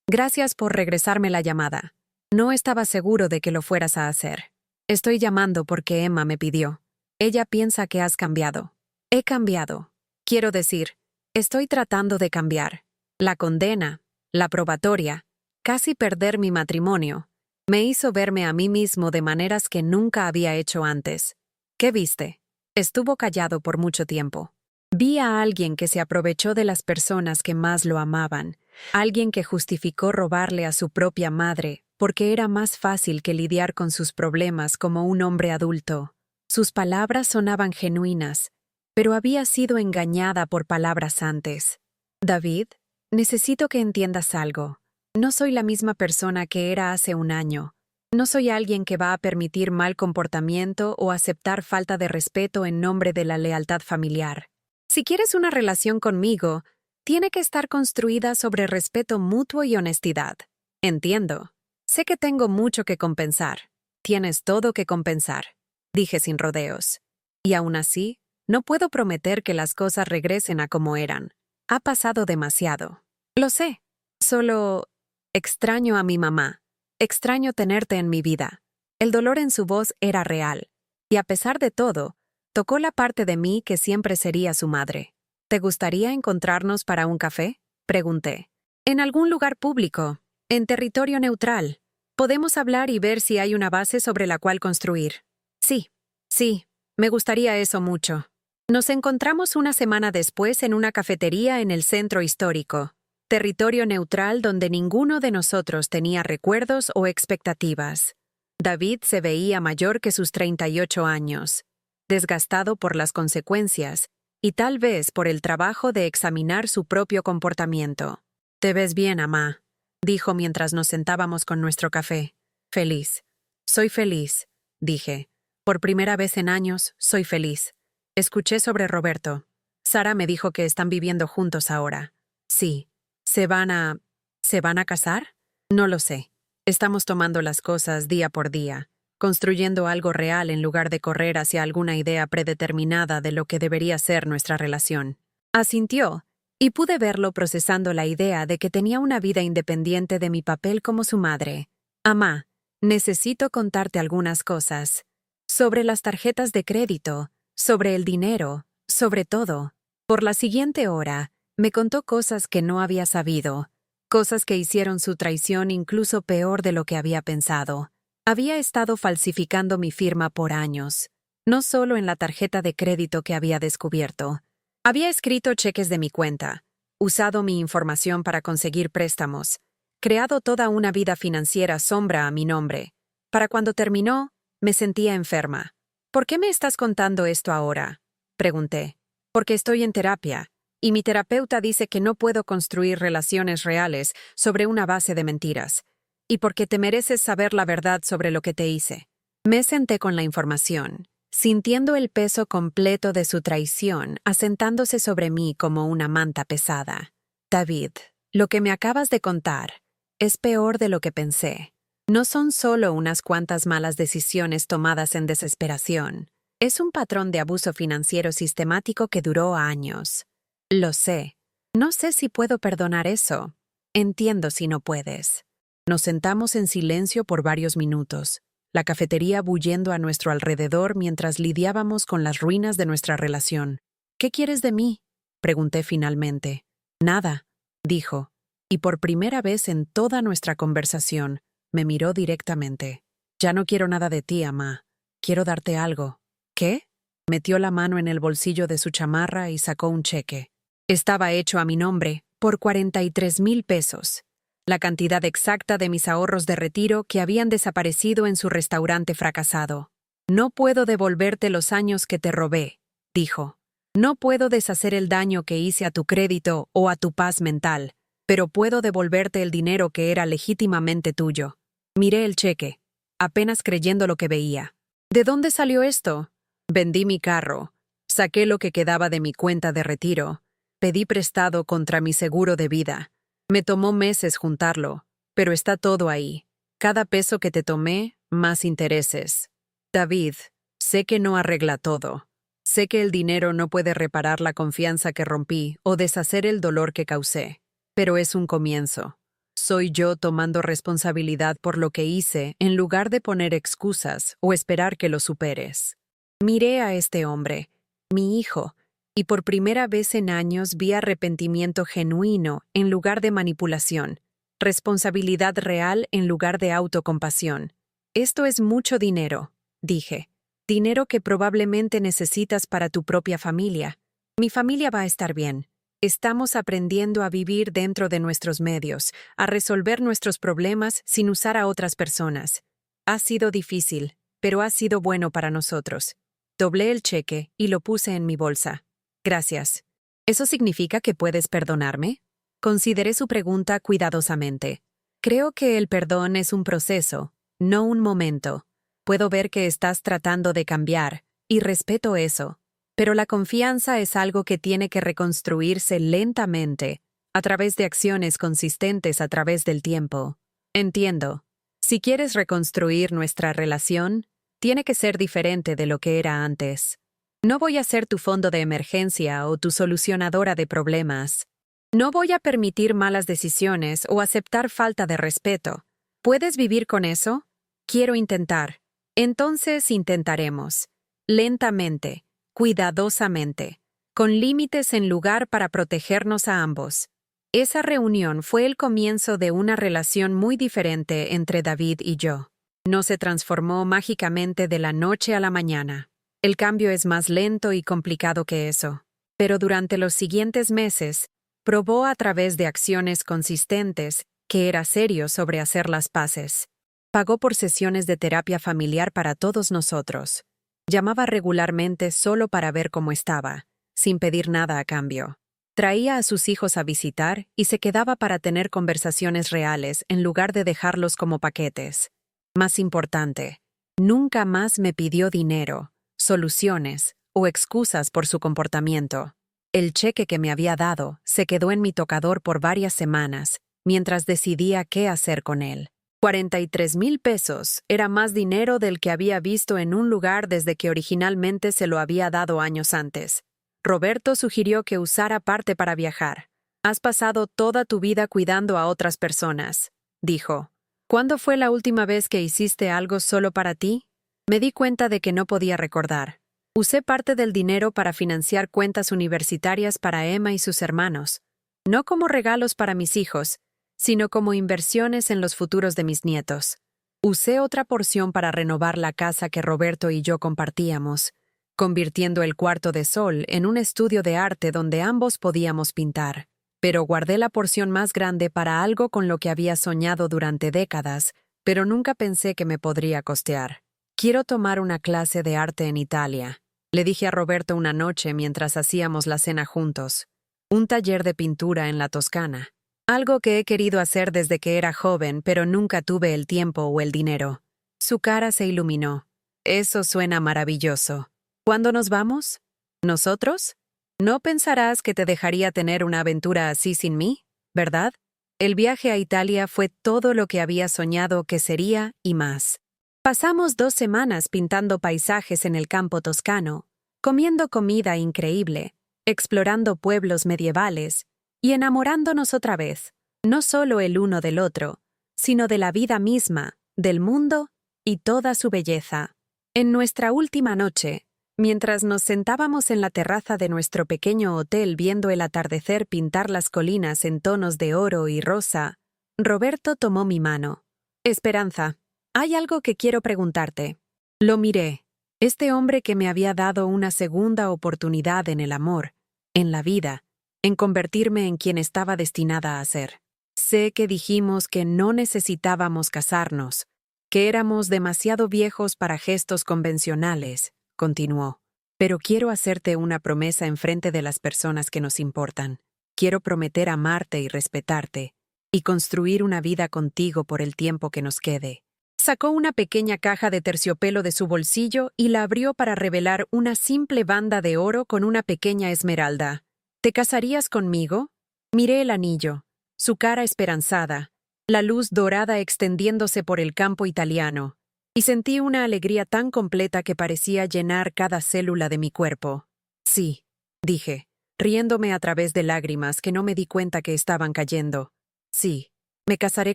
Gracias por regresarme la llamada. No estaba seguro de que lo fueras a hacer. Estoy llamando porque Emma me pidió. Ella piensa que has cambiado. He cambiado. Quiero decir, estoy tratando de cambiar. La condena, la probatoria, casi perder mi matrimonio, me hizo verme a mí mismo de maneras que nunca había hecho antes. ¿Qué viste? Estuvo callado por mucho tiempo. Vi a alguien que se aprovechó de las personas que más lo amaban, alguien que justificó robarle a su propia madre porque era más fácil que lidiar con sus problemas como un hombre adulto. Sus palabras sonaban genuinas, pero había sido engañada por palabras antes. David, necesito que entiendas algo. No soy la misma persona que era hace un año. No soy alguien que va a permitir mal comportamiento o aceptar falta de respeto en nombre de la lealtad familiar. Si quieres una relación conmigo, tiene que estar construida sobre respeto mutuo y honestidad. Entiendo. Sé que tengo mucho que compensar. Tienes todo que compensar, dije sin rodeos. Y aún así, no puedo prometer que las cosas regresen a como eran. Ha pasado demasiado. Lo sé. Solo extraño a mi mamá. Extraño tenerte en mi vida. El dolor en su voz era real. Y a pesar de todo, tocó la parte de mí que siempre sería su madre. ¿Te gustaría encontrarnos para un café?, pregunté. En algún lugar público, en territorio neutral. Podemos hablar y ver si hay una base sobre la cual construir. Sí, me gustaría eso mucho. Nos encontramos una semana después en una cafetería en el centro histórico. Territorio neutral donde ninguno de nosotros tenía recuerdos o expectativas. David se veía mayor que sus 38 años, desgastado por las consecuencias y tal vez por el trabajo de examinar su propio comportamiento. «Te ves bien, amá», dijo mientras nos sentábamos con nuestro café. «Feliz. Soy feliz», dije. «Por primera vez en años, soy feliz». Escuché sobre Roberto. Sara me dijo que están viviendo juntos ahora. Sí. ¿Se van a casar? No lo sé. Estamos tomando las cosas día por día, construyendo algo real en lugar de correr hacia alguna idea predeterminada de lo que debería ser nuestra relación. Asintió, y pude verlo procesando la idea de que tenía una vida independiente de mi papel como su madre. Amá, necesito contarte algunas cosas. Sobre las tarjetas de crédito, sobre el dinero, sobre todo. Por la siguiente hora, me contó cosas que no había sabido, cosas que hicieron su traición incluso peor de lo que había pensado. Había estado falsificando mi firma por años, no solo en la tarjeta de crédito que había descubierto. Había escrito cheques de mi cuenta, usado mi información para conseguir préstamos, creado toda una vida financiera sombra a mi nombre. Para cuando terminó, me sentía enferma. ¿Por qué me estás contando esto ahora?, pregunté. Porque estoy en terapia. Y mi terapeuta dice que no puedo construir relaciones reales sobre una base de mentiras. Y porque te mereces saber la verdad sobre lo que te hice. Me senté con la información, sintiendo el peso completo de su traición asentándose sobre mí como una manta pesada. David, lo que me acabas de contar es peor de lo que pensé. No son solo unas cuantas malas decisiones tomadas en desesperación. Es un patrón de abuso financiero sistemático que duró años. Lo sé. No sé si puedo perdonar eso. Entiendo si no puedes. Nos sentamos en silencio por varios minutos, la cafetería bullendo a nuestro alrededor mientras lidiábamos con las ruinas de nuestra relación. ¿Qué quieres de mí?, pregunté finalmente. Nada, dijo, y por primera vez en toda nuestra conversación, me miró directamente. Ya no quiero nada de ti, Ama. Quiero darte algo. ¿Qué? Metió la mano en el bolsillo de su chamarra y sacó un cheque. Estaba hecho a mi nombre, por 43,000 pesos. La cantidad exacta de mis ahorros de retiro que habían desaparecido en su restaurante fracasado. No puedo devolverte los años que te robé, dijo. No puedo deshacer el daño que hice a tu crédito o a tu paz mental, pero puedo devolverte el dinero que era legítimamente tuyo. Miré el cheque, apenas creyendo lo que veía. ¿De dónde salió esto? Vendí mi carro, saqué lo que quedaba de mi cuenta de retiro, pedí prestado contra mi seguro de vida. Me tomó meses juntarlo, pero está todo ahí. Cada peso que te tomé, más intereses. David, sé que no arregla todo. Sé que el dinero no puede reparar la confianza que rompí o deshacer el dolor que causé, pero es un comienzo. Soy yo tomando responsabilidad por lo que hice en lugar de poner excusas o esperar que lo superes. Miré a este hombre, mi hijo, y por primera vez en años vi arrepentimiento genuino en lugar de manipulación, responsabilidad real en lugar de autocompasión. Esto es mucho dinero, dije. Dinero que probablemente necesitas para tu propia familia. Mi familia va a estar bien. Estamos aprendiendo a vivir dentro de nuestros medios, a resolver nuestros problemas sin usar a otras personas. Ha sido difícil, pero ha sido bueno para nosotros. Doblé el cheque y lo puse en mi bolsa. Gracias. ¿Eso significa que puedes perdonarme? Consideré su pregunta cuidadosamente. Creo que el perdón es un proceso, no un momento. Puedo ver que estás tratando de cambiar, y respeto eso. Pero la confianza es algo que tiene que reconstruirse lentamente, a través de acciones consistentes a través del tiempo. Entiendo. Si quieres reconstruir nuestra relación, tiene que ser diferente de lo que era antes. No voy a ser tu fondo de emergencia o tu solucionadora de problemas. No voy a permitir malas decisiones o aceptar falta de respeto. ¿Puedes vivir con eso? Quiero intentar. Entonces intentaremos. Lentamente, cuidadosamente, con límites en lugar para protegernos a ambos. Esa reunión fue el comienzo de una relación muy diferente entre David y yo. No se transformó mágicamente de la noche a la mañana. El cambio es más lento y complicado que eso. Pero durante los siguientes meses, probó a través de acciones consistentes que era serio sobre hacer las paces. Pagó por sesiones de terapia familiar para todos nosotros. Llamaba regularmente solo para ver cómo estaba, sin pedir nada a cambio. Traía a sus hijos a visitar y se quedaba para tener conversaciones reales en lugar de dejarlos como paquetes. Más importante, nunca más me pidió dinero, soluciones o excusas por su comportamiento. El cheque que me había dado se quedó en mi tocador por varias semanas, mientras decidía qué hacer con él. 43,000 pesos era más dinero del que había visto en un lugar desde que originalmente se lo había dado años antes. Roberto sugirió que usara parte para viajar. Has pasado toda tu vida cuidando a otras personas, dijo. ¿Cuándo fue la última vez que hiciste algo solo para ti? Me di cuenta de que no podía recordar. Usé parte del dinero para financiar cuentas universitarias para Emma y sus hermanos. No como regalos para mis hijos, sino como inversiones en los futuros de mis nietos. Usé otra porción para renovar la casa que Roberto y yo compartíamos, convirtiendo el cuarto de Sol en un estudio de arte donde ambos podíamos pintar. Pero guardé la porción más grande para algo con lo que había soñado durante décadas, pero nunca pensé que me podría costear. Quiero tomar una clase de arte en Italia, le dije a Roberto una noche mientras hacíamos la cena juntos. Un taller de pintura en la Toscana. Algo que he querido hacer desde que era joven, pero nunca tuve el tiempo o el dinero. Su cara se iluminó. Eso suena maravilloso. ¿Cuándo nos vamos? ¿Nosotros? No pensarás que te dejaría tener una aventura así sin mí, ¿verdad? El viaje a Italia fue todo lo que había soñado que sería y más. Pasamos 2 semanas pintando paisajes en el campo toscano, comiendo comida increíble, explorando pueblos medievales y enamorándonos otra vez, no solo el uno del otro, sino de la vida misma, del mundo y toda su belleza. En nuestra última noche, mientras nos sentábamos en la terraza de nuestro pequeño hotel viendo el atardecer pintar las colinas en tonos de oro y rosa, Roberto tomó mi mano. Esperanza, hay algo que quiero preguntarte. Lo miré. Este hombre que me había dado una segunda oportunidad en el amor, en la vida, en convertirme en quien estaba destinada a ser. Sé que dijimos que no necesitábamos casarnos, que éramos demasiado viejos para gestos convencionales, continuó. Pero quiero hacerte una promesa en frente de las personas que nos importan. Quiero prometer amarte y respetarte, y construir una vida contigo por el tiempo que nos quede. Sacó una pequeña caja de terciopelo de su bolsillo y la abrió para revelar una simple banda de oro con una pequeña esmeralda. ¿Te casarías conmigo? Miré el anillo, su cara esperanzada, la luz dorada extendiéndose por el campo italiano, y sentí una alegría tan completa que parecía llenar cada célula de mi cuerpo. Sí, dije, riéndome a través de lágrimas que no me di cuenta que estaban cayendo. Sí, me casaré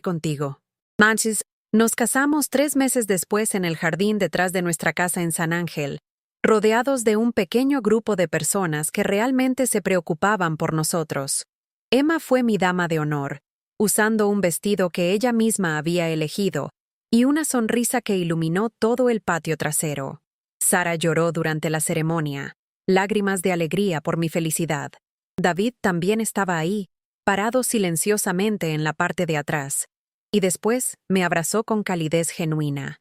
contigo. Manches, nos casamos 3 meses después en el jardín detrás de nuestra casa en San Ángel, rodeados de un pequeño grupo de personas que realmente se preocupaban por nosotros. Emma fue mi dama de honor, usando un vestido que ella misma había elegido, y una sonrisa que iluminó todo el patio trasero. Sara lloró durante la ceremonia, lágrimas de alegría por mi felicidad. David también estaba ahí, parado silenciosamente en la parte de atrás, y después me abrazó con calidez genuina.